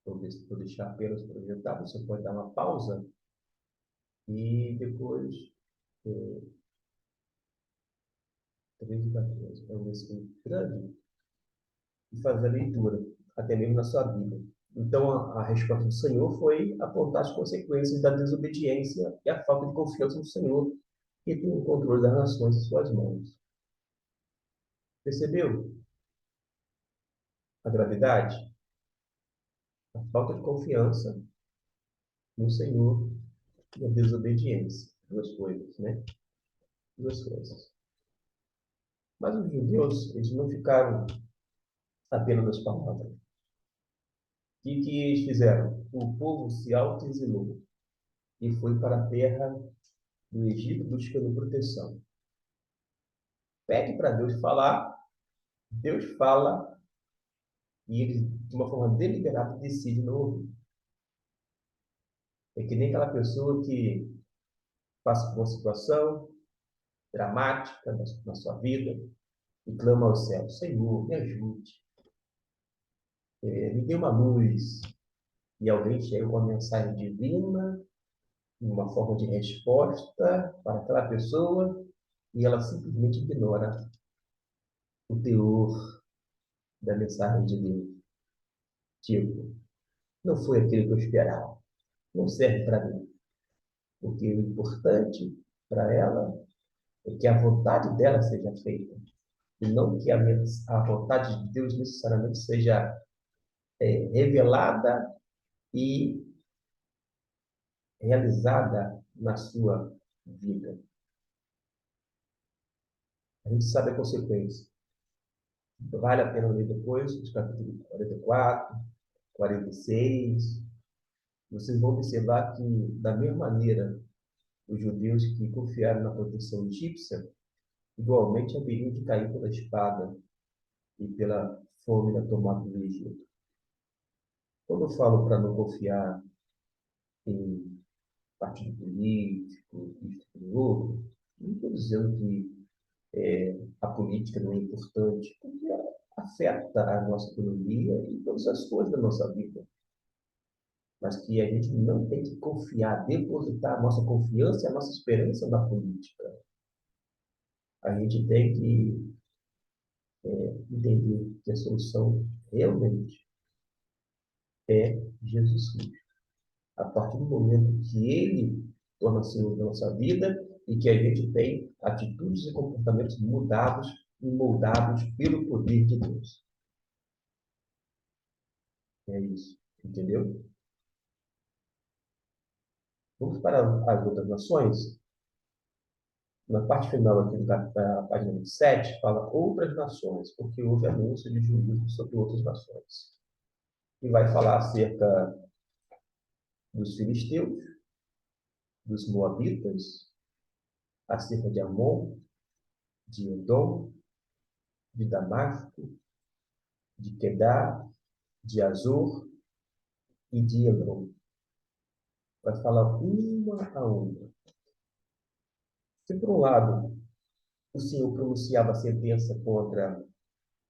vou deixar apenas projetado, você pode dar uma pausa e depois, é, 13 e 14, é um versículo grande, e fazer a leitura, até mesmo na sua Bíblia. Então, a resposta do Senhor foi apontar as consequências da desobediência e a falta de confiança no Senhor, que tem o controle das nações em suas mãos. Percebeu a gravidade? A falta de confiança no Senhor e a desobediência. Duas coisas, né? Duas coisas. Mas os judeus, eles não ficaram apenas nas palavras. O que eles fizeram? O povo se autoexilou e foi para a terra do Egito buscando proteção. Pede para Deus falar, Deus fala e ele, de uma forma deliberada, decide não ouvir. É que nem aquela pessoa que passa por uma situação dramática na sua vida e clama ao céu: Senhor, me ajude, me dê uma luz. E alguém chega com uma mensagem divina, uma forma de resposta para aquela pessoa, e ela simplesmente ignora o teor da mensagem de Deus. Tipo, não foi aquilo que eu esperava, não serve para mim. Porque o importante para ela é que a vontade dela seja feita, e não que a vontade de Deus necessariamente seja revelada e realizada na sua vida. A gente sabe a consequência. Vale a pena ler depois os capítulos 44, 46. Vocês vão observar que, da mesma maneira, os judeus que confiaram na proteção egípcia, igualmente haveriam de cair pela espada e pela fome da tomada do Egito. Quando eu falo para não confiar em partido político, isto e outro, não estou dizendo que a política não é importante, porque afeta a nossa economia e todas as coisas da nossa vida. Mas que a gente não tem que confiar, depositar a nossa confiança e a nossa esperança na política. A gente tem que entender que a solução realmente é Jesus Cristo. A partir do momento que Ele torna-se Senhor da nossa vida e que a gente tem atitudes e comportamentos mudados e moldados pelo poder de Deus. É isso, entendeu? Vamos para as outras nações. Na parte final aqui da página 27, fala outras nações, porque houve anúncio de juízo sobre outras nações. E vai falar acerca dos filisteus, dos moabitas, acerca de Amon, de Edom, de Damasco, de Quedar, de Azor e de Elon. Vai falar uma a uma. Se por um lado o Senhor pronunciava a sentença contra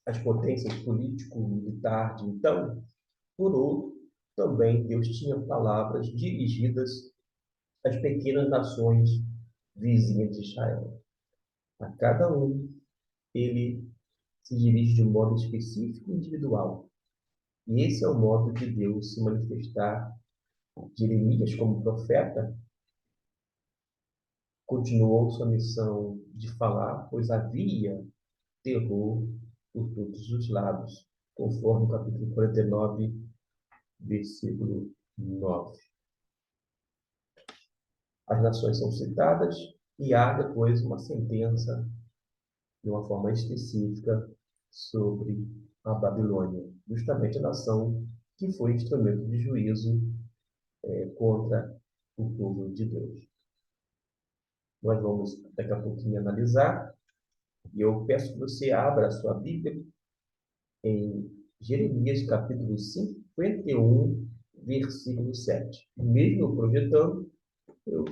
as potências político-militar de então, por outro, também Deus tinha palavras dirigidas às pequenas nações vizinhas de Israel. A cada um, ele se dirige de um modo específico e individual. E esse é o modo de Deus se manifestar. Jeremias, como profeta, continuou sua missão de falar, pois havia terror por todos os lados, conforme o capítulo 49, versículo 9. As nações são citadas e há depois uma sentença, de uma forma específica, sobre a Babilônia, justamente a nação que foi instrumento de juízo contra o povo de Deus. Nós vamos daqui a pouquinho analisar, e eu peço que você abra a sua Bíblia em Jeremias capítulo 51, versículo 7. Mesmo projetando, eu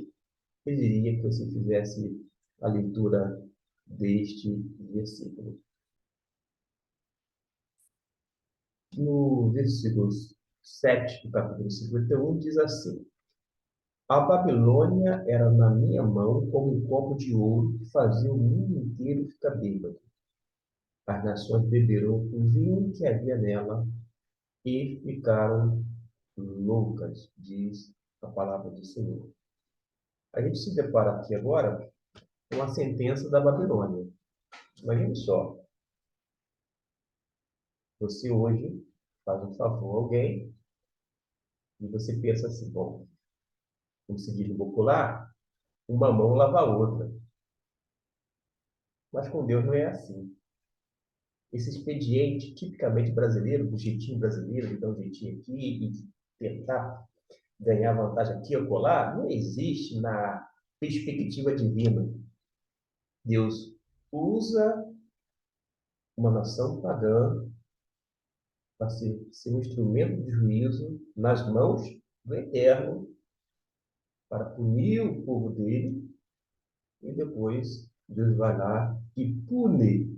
pediria que você fizesse a leitura deste versículo. No versículo 7 do capítulo 51, diz assim: A Babilônia era na minha mão como um copo de ouro que fazia o mundo inteiro ficar bêbado. As nações beberam o vinho que havia nela e ficaram loucas, diz a palavra do Senhor. A gente se depara aqui agora com a sentença da Babilônia. Imagine só, você hoje faz um favor a alguém E você pensa assim, bom, como se diz no popular, uma mão lava a outra. Mas com Deus não é assim. Esse expediente tipicamente brasileiro, do jeitinho brasileiro, de dar um jeitinho aqui e de tentar ganhar vantagem aqui ou acolá, não existe na perspectiva divina. Deus usa uma nação pagã para ser um instrumento de juízo nas mãos do Eterno para punir o povo dele e depois Deus vai lá e pune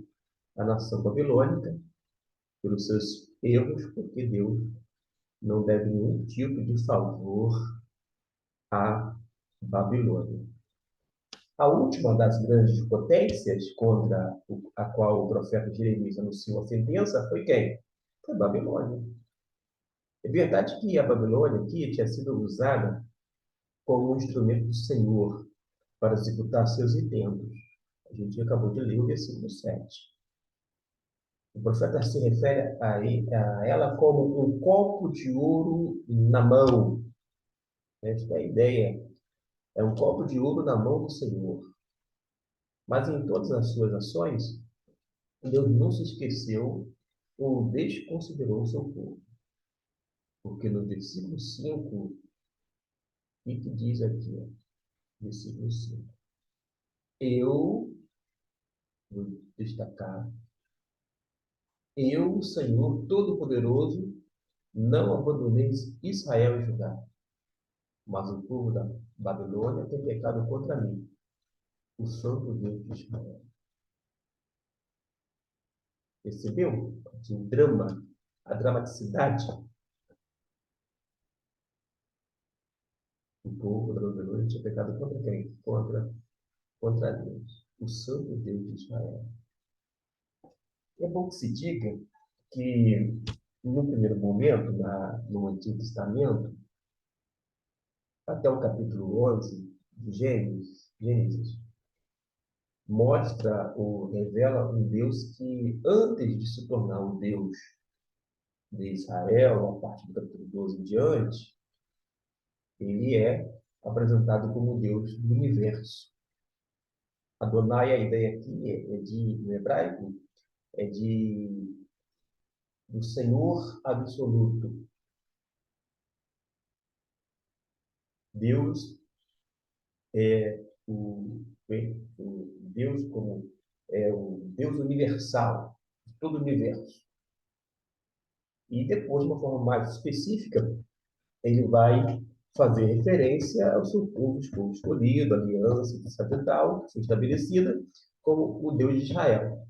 a nação babilônica pelos seus erros, porque Deus não deve nenhum tipo de favor à Babilônia. A última das grandes potências contra a qual o profeta Jeremias anunciou a sentença foi quem? Foi a Babilônia. É verdade que a Babilônia aqui tinha sido usada como um instrumento do Senhor para executar seus intentos. A gente acabou de ler o versículo 7. O profeta se refere a ela como um copo de ouro na mão. Esta é a ideia. É um copo de ouro na mão do Senhor. Mas em todas as suas ações, Deus não se esqueceu ou desconsiderou o seu povo. Porque no versículo 5, o que diz aqui? Ó, versículo 5. Eu, vou destacar, eu, Senhor Todo-Poderoso, não abandonei Israel e Judá, mas o povo da Babilônia tem pecado contra mim, o Santo Deus de Israel. Percebeu? O drama, a dramaticidade. O povo da Babilônia tinha pecado contra quem? Contra Deus, o Santo Deus de Israel. É bom que se diga que, no primeiro momento, no Antigo Testamento, até o capítulo 11 de Gênesis, mostra ou revela um Deus que, antes de se tornar o Deus de Israel, a partir do capítulo 12 em diante, ele é apresentado como Deus do universo. Adonai, a ideia aqui no hebraico, é do Senhor absoluto. Deus é o Deus como o Deus universal, de todo o universo. E depois, de uma forma mais específica, ele vai fazer referência ao seu povo escolhido, a aliança sacerdotal que foi estabelecida como o Deus de Israel.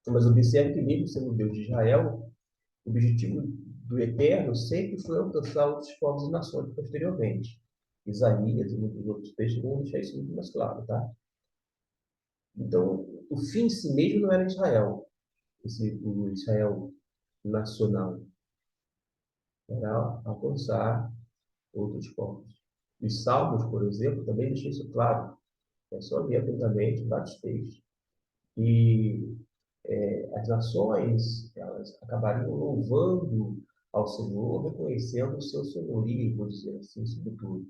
Mas observe que, mesmo sendo o Deus de Israel, o objetivo do Eterno sempre foi alcançar outros povos e nações posteriormente. Isaías e muitos outros textos vão deixar isso muito mais claro, tá? Então, o fim em si mesmo não era Israel, o Israel nacional, era alcançar outros povos. Os Salmos, por exemplo, também deixam isso claro. É só ver atentamente vários textos. E as nações, elas acabariam louvando ao Senhor, reconhecendo o seu senhorio, vou dizer assim, sobretudo.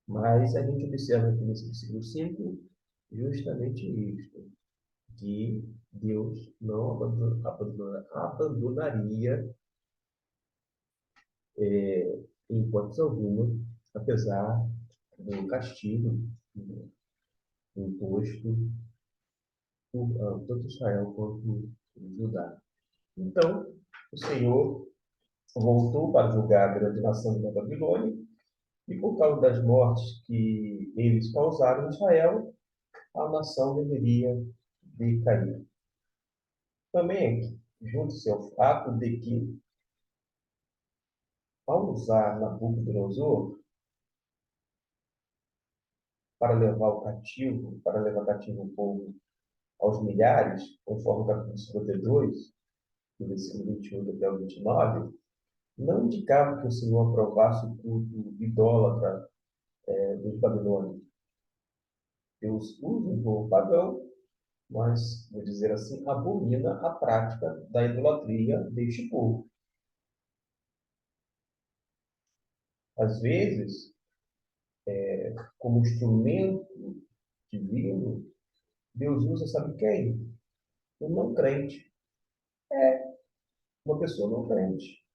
Mas a gente observa aqui nesse versículo 5 justamente isso, que Deus não abandonaria em hipótese alguma, apesar do castigo imposto por tanto Israel quanto Judá. Então, o Senhor voltou para julgar a grande nação da Babilônia, e por causa das mortes que eles causaram em Israel, a nação deveria decair. Também, junto-se ao fato de que, ao usar Nabucodonosor para levar cativo o povo aos milhares, conforme o capítulo 52, do versículo 28 até o 29, não indicava que o Senhor aprovasse o culto idólatra dos babilônios. Deus usa o povo pagão, mas, vou dizer assim, abomina a prática da idolatria deste povo. Às vezes, como instrumento divino, Deus usa, sabe quem? Um não crente. Uma pessoa não crente.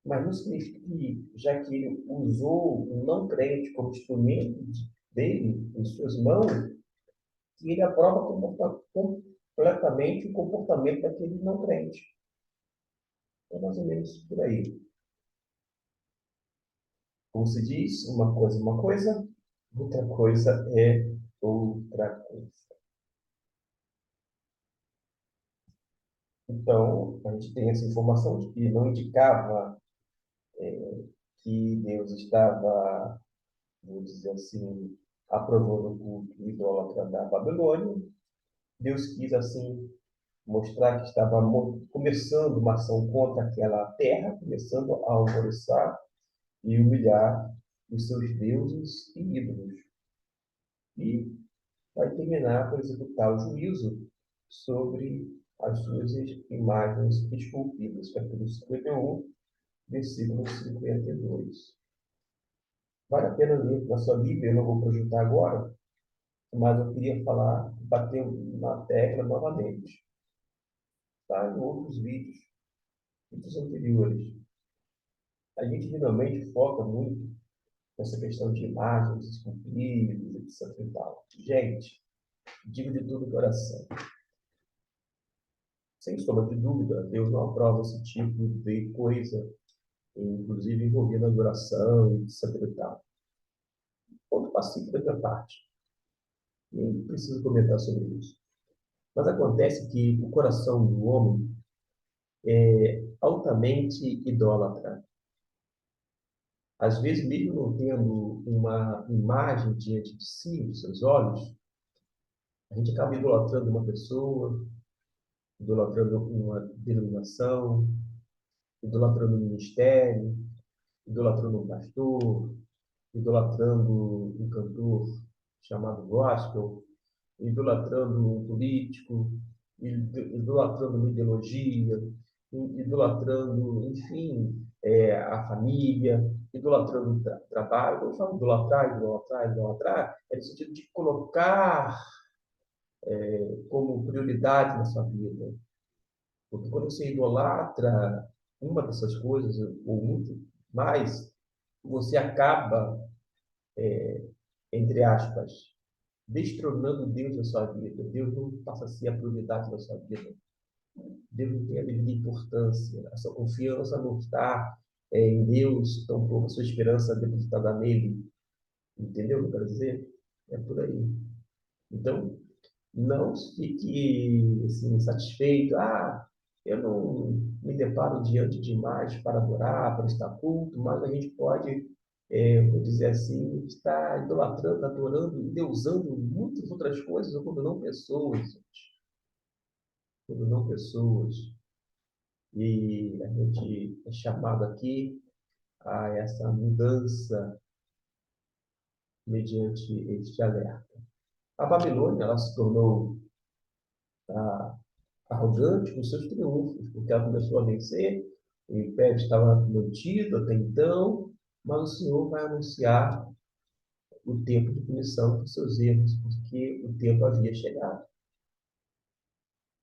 Mas não significa que, já que ele usou um não crente como instrumento dele, em suas mãos, que ele aprova completamente o comportamento daquele não crente. É mais ou menos por aí. Como se diz, uma coisa, outra coisa é outra coisa. Então, a gente tem essa informação de que não indicava que Deus estava, vou dizer assim, aprovando o culto idólatra da Babilônia. Deus quis, assim, mostrar que estava começando uma ação contra aquela terra, começando a alvoroçar e humilhar os seus deuses e ídolos. E vai terminar por executar o juízo sobre as suas imagens esculpidas. Capítulo 51, versículo 52. Vale a pena ler na sua Bíblia, eu não vou projetar agora, mas eu queria falar, bater na tecla novamente, tá? Em outros vídeos anteriores. A gente geralmente foca muito nessa questão de imagens esculpidas, etc. E tal. Gente, digo de todo o coração, sem sombra de dúvida, Deus não aprova esse tipo de coisa, inclusive envolvendo adoração e etc. E tal. Ponto pacífico da minha parte. Nem preciso comentar sobre isso. Mas acontece que o coração do homem é altamente idólatra. Às vezes, mesmo não tendo uma imagem diante de si, dos seus olhos, a gente acaba idolatrando uma pessoa, idolatrando uma denominação, idolatrando um ministério, idolatrando um pastor, idolatrando um cantor chamado gospel, idolatrando um político, idolatrando uma ideologia, idolatrando, enfim, a família, idolatrando o trabalho. Quando eu falo idolatrar, é no sentido de colocar como prioridade na sua vida. Porque quando você idolatra uma dessas coisas, ou muito mais, você acaba, entre aspas, destronando Deus na sua vida. Deus não passa a ser a prioridade da sua vida. Deus não tem a devida importância. A sua confiança não está em Deus, tampouco a sua esperança depositada nele. Entendeu o que eu quero dizer? É por aí. Então, não fique assim, satisfeito. Ah, eu não me deparo diante de imagens para adorar, para estar culto, mas a gente pode, vou dizer assim, estar idolatrando, adorando, endeusando muitas outras coisas, quando não pessoas, gente. Quando não pessoas. E a gente é chamado aqui a essa mudança mediante este alerta. A Babilônia, ela se tornou arrogante com seus triunfos, porque ela começou a vencer, o império estava mantido até então, mas o Senhor vai anunciar o tempo de punição por seus erros, porque o tempo havia chegado.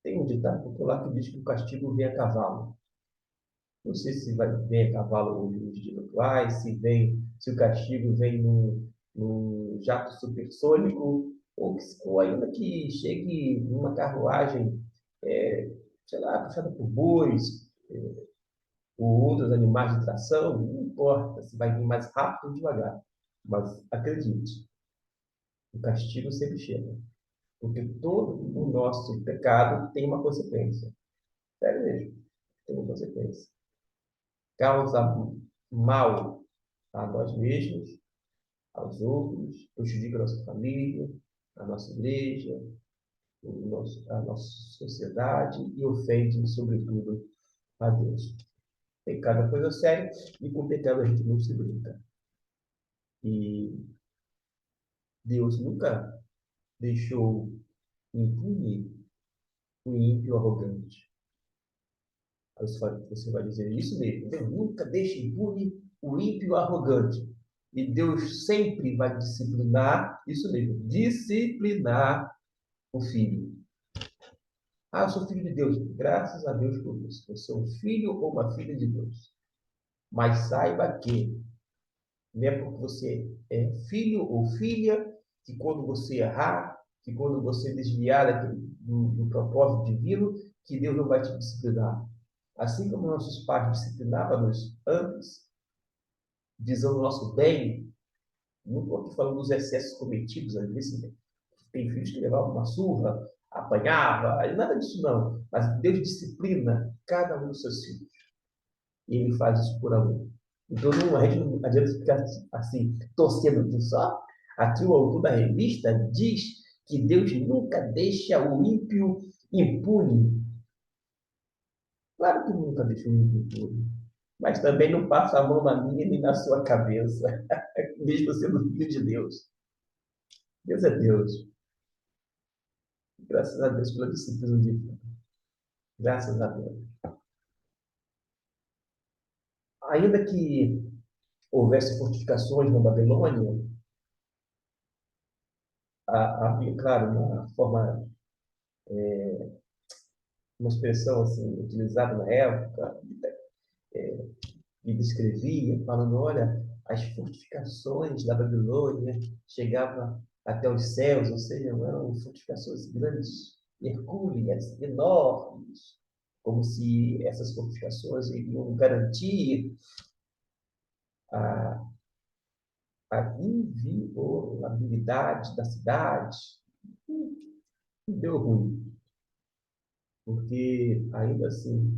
Tem um ditado popular que diz que o castigo vem a cavalo. Não sei se vem a cavalo hoje nos dias atuais, se o castigo vem num jato supersônico, ou ainda que chegue numa carruagem, é, sei lá, puxada por bois, ou outros animais de tração, não importa se vai vir mais rápido ou devagar. Mas acredite, o castigo sempre chega. Porque todo o nosso pecado tem uma consequência. Sério mesmo, tem uma consequência. Causa mal a nós mesmos, aos outros, prejudica a nossa família, a nossa igreja, a nossa sociedade e ofende, sobretudo, a Deus. Pecado é coisa séria e com pecado a gente não se brinca. E Deus nunca deixou impune o ímpio arrogante. Aí você vai dizer isso mesmo. Deus nunca deixa impune o ímpio arrogante. E Deus sempre vai disciplinar, isso mesmo, disciplinar o filho. Ah, eu sou filho de Deus. Graças a Deus por isso. Eu sou um filho ou uma filha de Deus. Mas saiba que não é porque você é filho ou filha que quando você errar, que quando você desviar do propósito divino, que Deus não vai te disciplinar. Assim como nossos pais disciplinavam-nos antes, visando o nosso bem, não estou aqui falando dos excessos cometidos, às vezes tem filhos que levavam uma surra, apanhava, nada disso não. Mas Deus disciplina cada um dos seus filhos. E Ele faz isso por amor. Então a gente não adianta ficar assim, torcendo de só. Aqui o autor da revista diz que Deus nunca deixa o ímpio impune. Claro que nunca deixa o ímpio impune. Mas também não passa a mão na minha nem na sua cabeça, mesmo sendo filho de Deus. Deus é Deus. Graças a Deus pela disciplina divina. Graças a Deus. Ainda que houvesse fortificações na Babilônia, claro, uma forma, uma expressão assim, utilizada na época, e descrevia, falando, olha, as fortificações da Babilônia chegavam até os céus, ou seja, eram fortificações grandes, hercúleas, enormes, como se essas fortificações iriam garantir a, a inviolabilidade da cidade. E deu ruim, porque ainda assim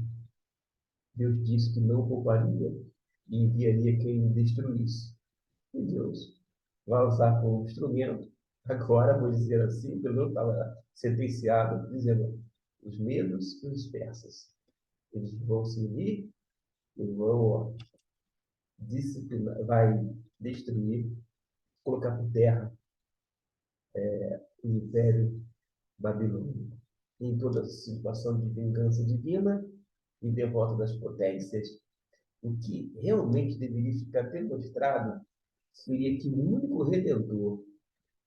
Deus disse que não pouparia e enviaria quem destruísse. E Deus vai usar como instrumento, agora, vou dizer assim, pelo menos estava sentenciado, dizendo, os medos e os persas. Eles vão se unir e vão disciplinar, vai destruir, colocar por terra o império babilônico. Em toda situação de vingança divina e derrota das potências, o que realmente deveria ficar demonstrado seria que o único redentor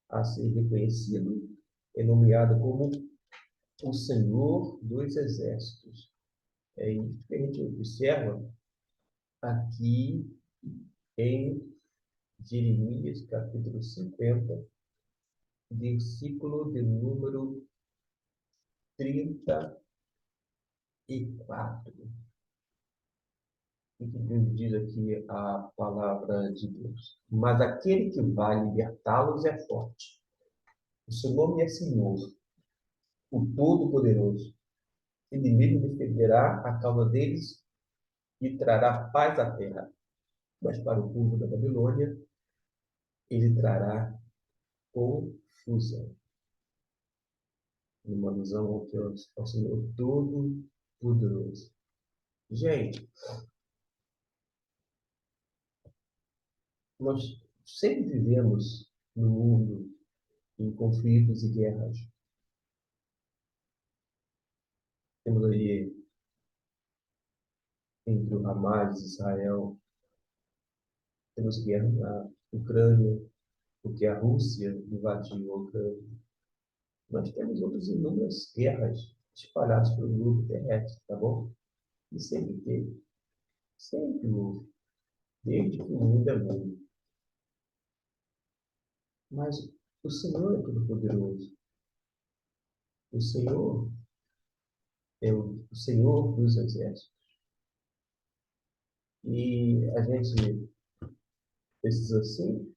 a ser reconhecido é nomeado como o Senhor dos Exércitos. É isso que a gente observa aqui em Jeremias, capítulo 50, versículo de número 34. O que Deus diz aqui a palavra de Deus? Mas aquele que vai libertá-los é forte. O seu nome é Senhor, o Todo-Poderoso. Ele mesmo defenderá a causa deles e trará paz à terra. Mas para o povo da Babilônia, ele trará confusão. Numa alusão ao Senhor Todo-Poderoso. Gente, nós sempre vivemos no mundo em conflitos e guerras. Temos aí entre o Hamas e Israel, temos guerra na Ucrânia, porque a Rússia invadiu a Ucrânia. Nós temos outras inúmeras guerras espalhadas pelo globo terrestre, tá bom? E sempre teve, sempre houve, desde que o mundo é mundo. Mas o Senhor é todo-poderoso. O Senhor é o Senhor dos exércitos. E a gente precisa, sim,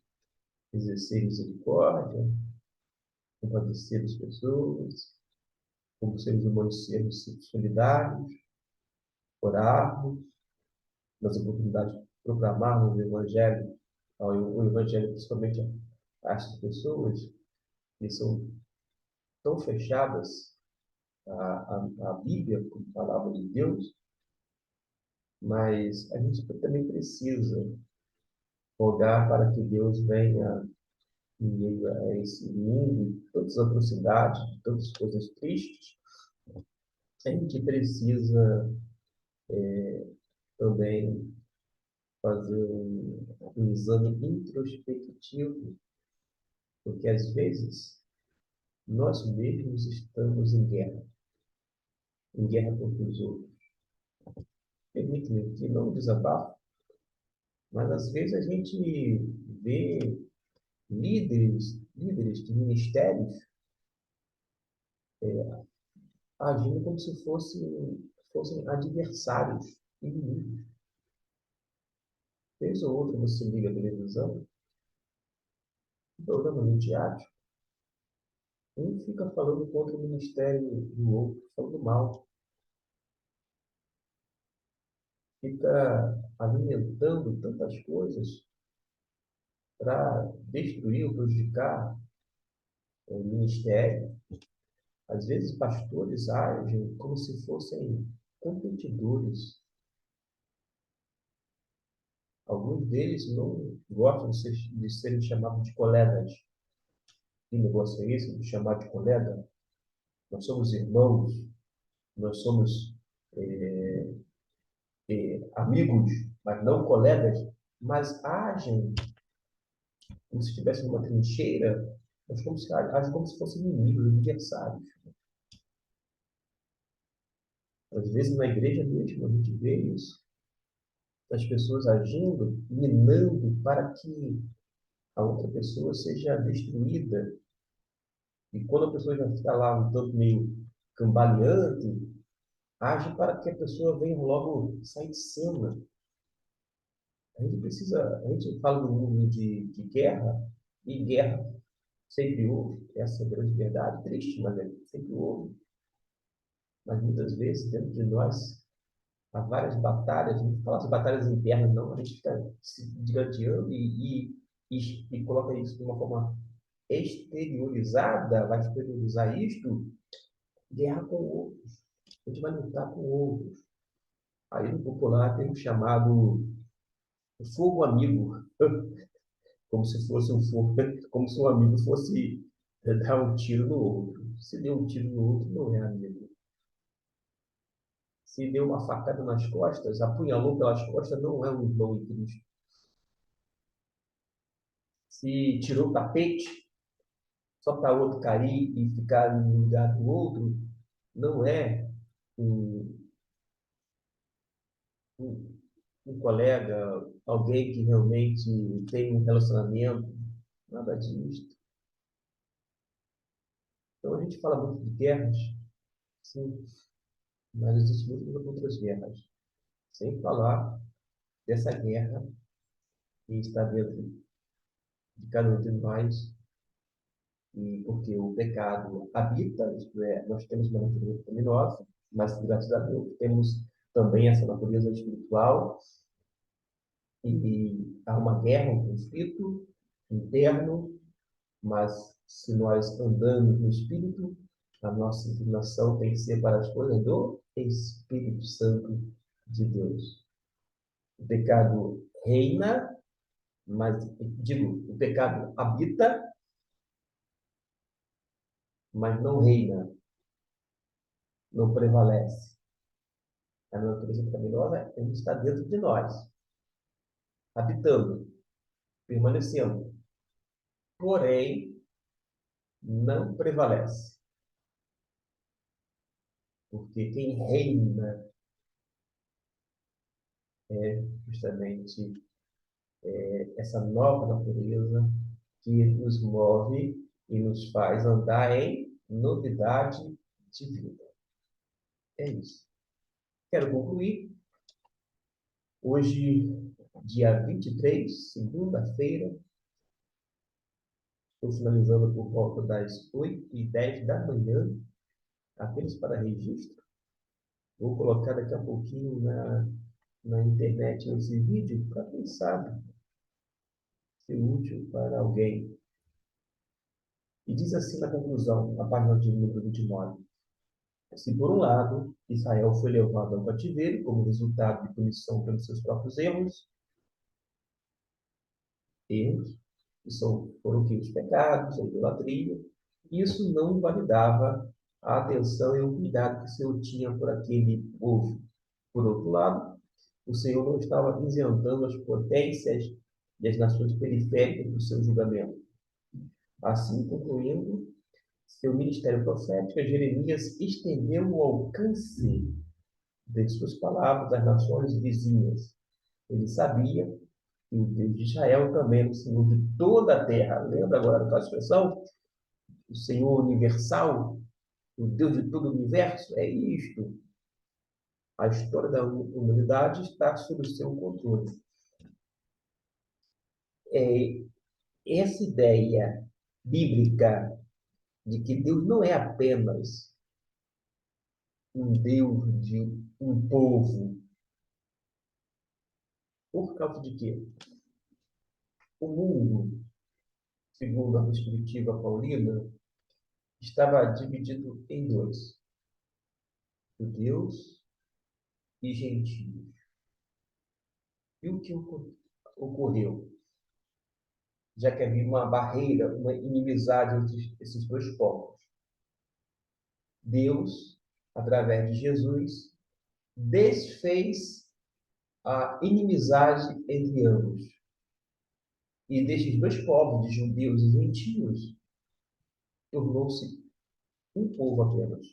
exercer misericórdia, compadecer as pessoas, como seres humanos sermos solidários, orarmos, nas oportunidades de proclamarmos o Evangelho, o Evangelho principalmente a essas pessoas que são tão fechadas à Bíblia, como palavra de Deus, mas a gente também precisa rogar para que Deus venha em meio a esse mundo, de tantas atrocidades, de tantas coisas tristes. A gente precisa também fazer um exame introspectivo, porque às vezes nós mesmos estamos em guerra contra os outros. Permite-me que não desabafo, mas às vezes a gente vê líderes de ministérios agindo como se fossem adversários, inimigos. Vez ou outra você liga a televisão, programa midiático, um fica falando contra o ministério do outro, falando mal, fica alimentando tantas coisas para destruir ou prejudicar o ministério. Às vezes, pastores agem como se fossem competidores. Alguns deles não gostam de serem chamados de colegas. Que negócio é esse de chamar de colega? Nós somos irmãos, nós somos amigos, mas não colegas, mas agem como se estivessem numa trincheira, mas agem como se fossem inimigos, adversários. Às vezes, na igreja mesmo, a gente vê isso, as pessoas agindo, minando para que a outra pessoa seja destruída. E quando a pessoa já está lá um tanto meio cambaleante, age para que a pessoa venha logo sair de cena. A gente fala do mundo de guerra, e guerra sempre houve, essa é a grande verdade, triste, mas sempre houve. Mas muitas vezes, dentro de nós, há várias batalhas, não fala as batalhas internas, não, a gente fica se digladiando e coloca isso de uma forma exteriorizada, vai exteriorizar isto, guerra com outros. A gente vai lutar com outros. Aí no popular tem um chamado fogo amigo, como se fosse um fogo, como se um amigo fosse dar um tiro no outro. Se deu um tiro no outro, não é amigo. Se deu uma facada nas costas, apunhalou pelas costas, não é um irmão em Cristo. Se tirou o tapete só para outro cair e ficar no lugar do outro, não é um, um, um colega, alguém que realmente tem um relacionamento, nada disso. Então a gente fala muito de guerras, sim, mas existem muitas outras guerras. Sem falar dessa guerra que está dentro de cada um de nós, e porque o pecado habita, isto é, nós temos uma natureza pecaminosa, mas graças a Deus temos também essa natureza espiritual, e há uma guerra, um conflito interno, mas se nós andamos no Espírito, a nossa inclinação tem que ser para as coisas do Espírito Santo de Deus. O pecado reina, mas, digo, o pecado habita, mas não reina, não prevalece. A natureza pecaminosa está dentro de nós, habitando, permanecendo. Porém, não prevalece. Porque quem reina é justamente essa nova natureza que nos move e nos faz andar em novidade de vida. É isso. Quero concluir. Hoje, dia 23, segunda-feira, estou finalizando por volta das 8h10 da manhã, apenas para registro. Vou colocar daqui a pouquinho na internet esse vídeo para, quem sabe, ser útil para alguém. E diz assim na conclusão, a página de número 29. Se, por um lado, Israel foi levado ao cativeiro como resultado de punição pelos seus próprios erros, que foram que os pecados, a idolatria, isso não invalidava a atenção e o cuidado que o Senhor tinha por aquele povo. Por outro lado, O Senhor não estava isentando as potências e as nações periféricas do seu julgamento. Assim, concluindo seu ministério profético, Jeremias estendeu o alcance de suas palavras às nações vizinhas. Ele sabia que o Deus de Israel também era o Senhor de toda a terra. Lembra agora daquela expressão? O Senhor universal, o Deus de todo o universo? É isto. A história da humanidade está sob o seu controle. É essa ideia bíblica de que Deus não é apenas um Deus de um povo. Por causa de quê? O mundo, segundo a perspectiva paulina, estava dividido em dois: judeus e gentios. E o que ocorreu? Já que havia uma barreira, uma inimizade entre esses dois povos. Deus, através de Jesus, desfez a inimizade entre ambos. E destes dois povos, de judeus e gentios, tornou-se um povo apenas.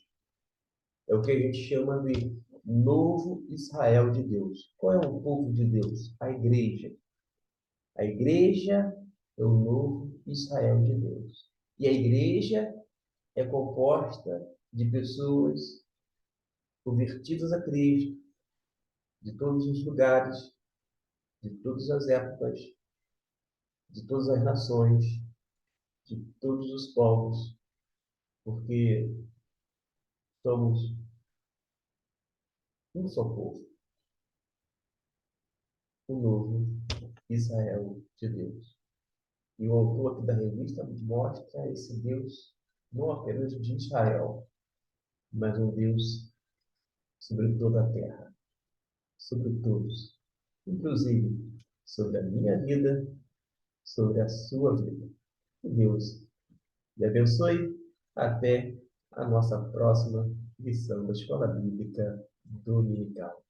É o que a gente chama de novo Israel de Deus. Qual é o povo de Deus? A igreja. A igreja é o novo Israel de Deus. E a igreja é composta de pessoas convertidas a Cristo, de todos os lugares, de todas as épocas, de todas as nações, de todos os povos, porque somos um só povo, o novo Israel de Deus. E o autor aqui da revista mostra esse Deus não apenas de Israel, mas um Deus sobre toda a terra, sobre todos, inclusive sobre a minha vida, sobre a sua vida. Que Deus lhe abençoe. Até a nossa próxima lição da Escola Bíblica Dominical.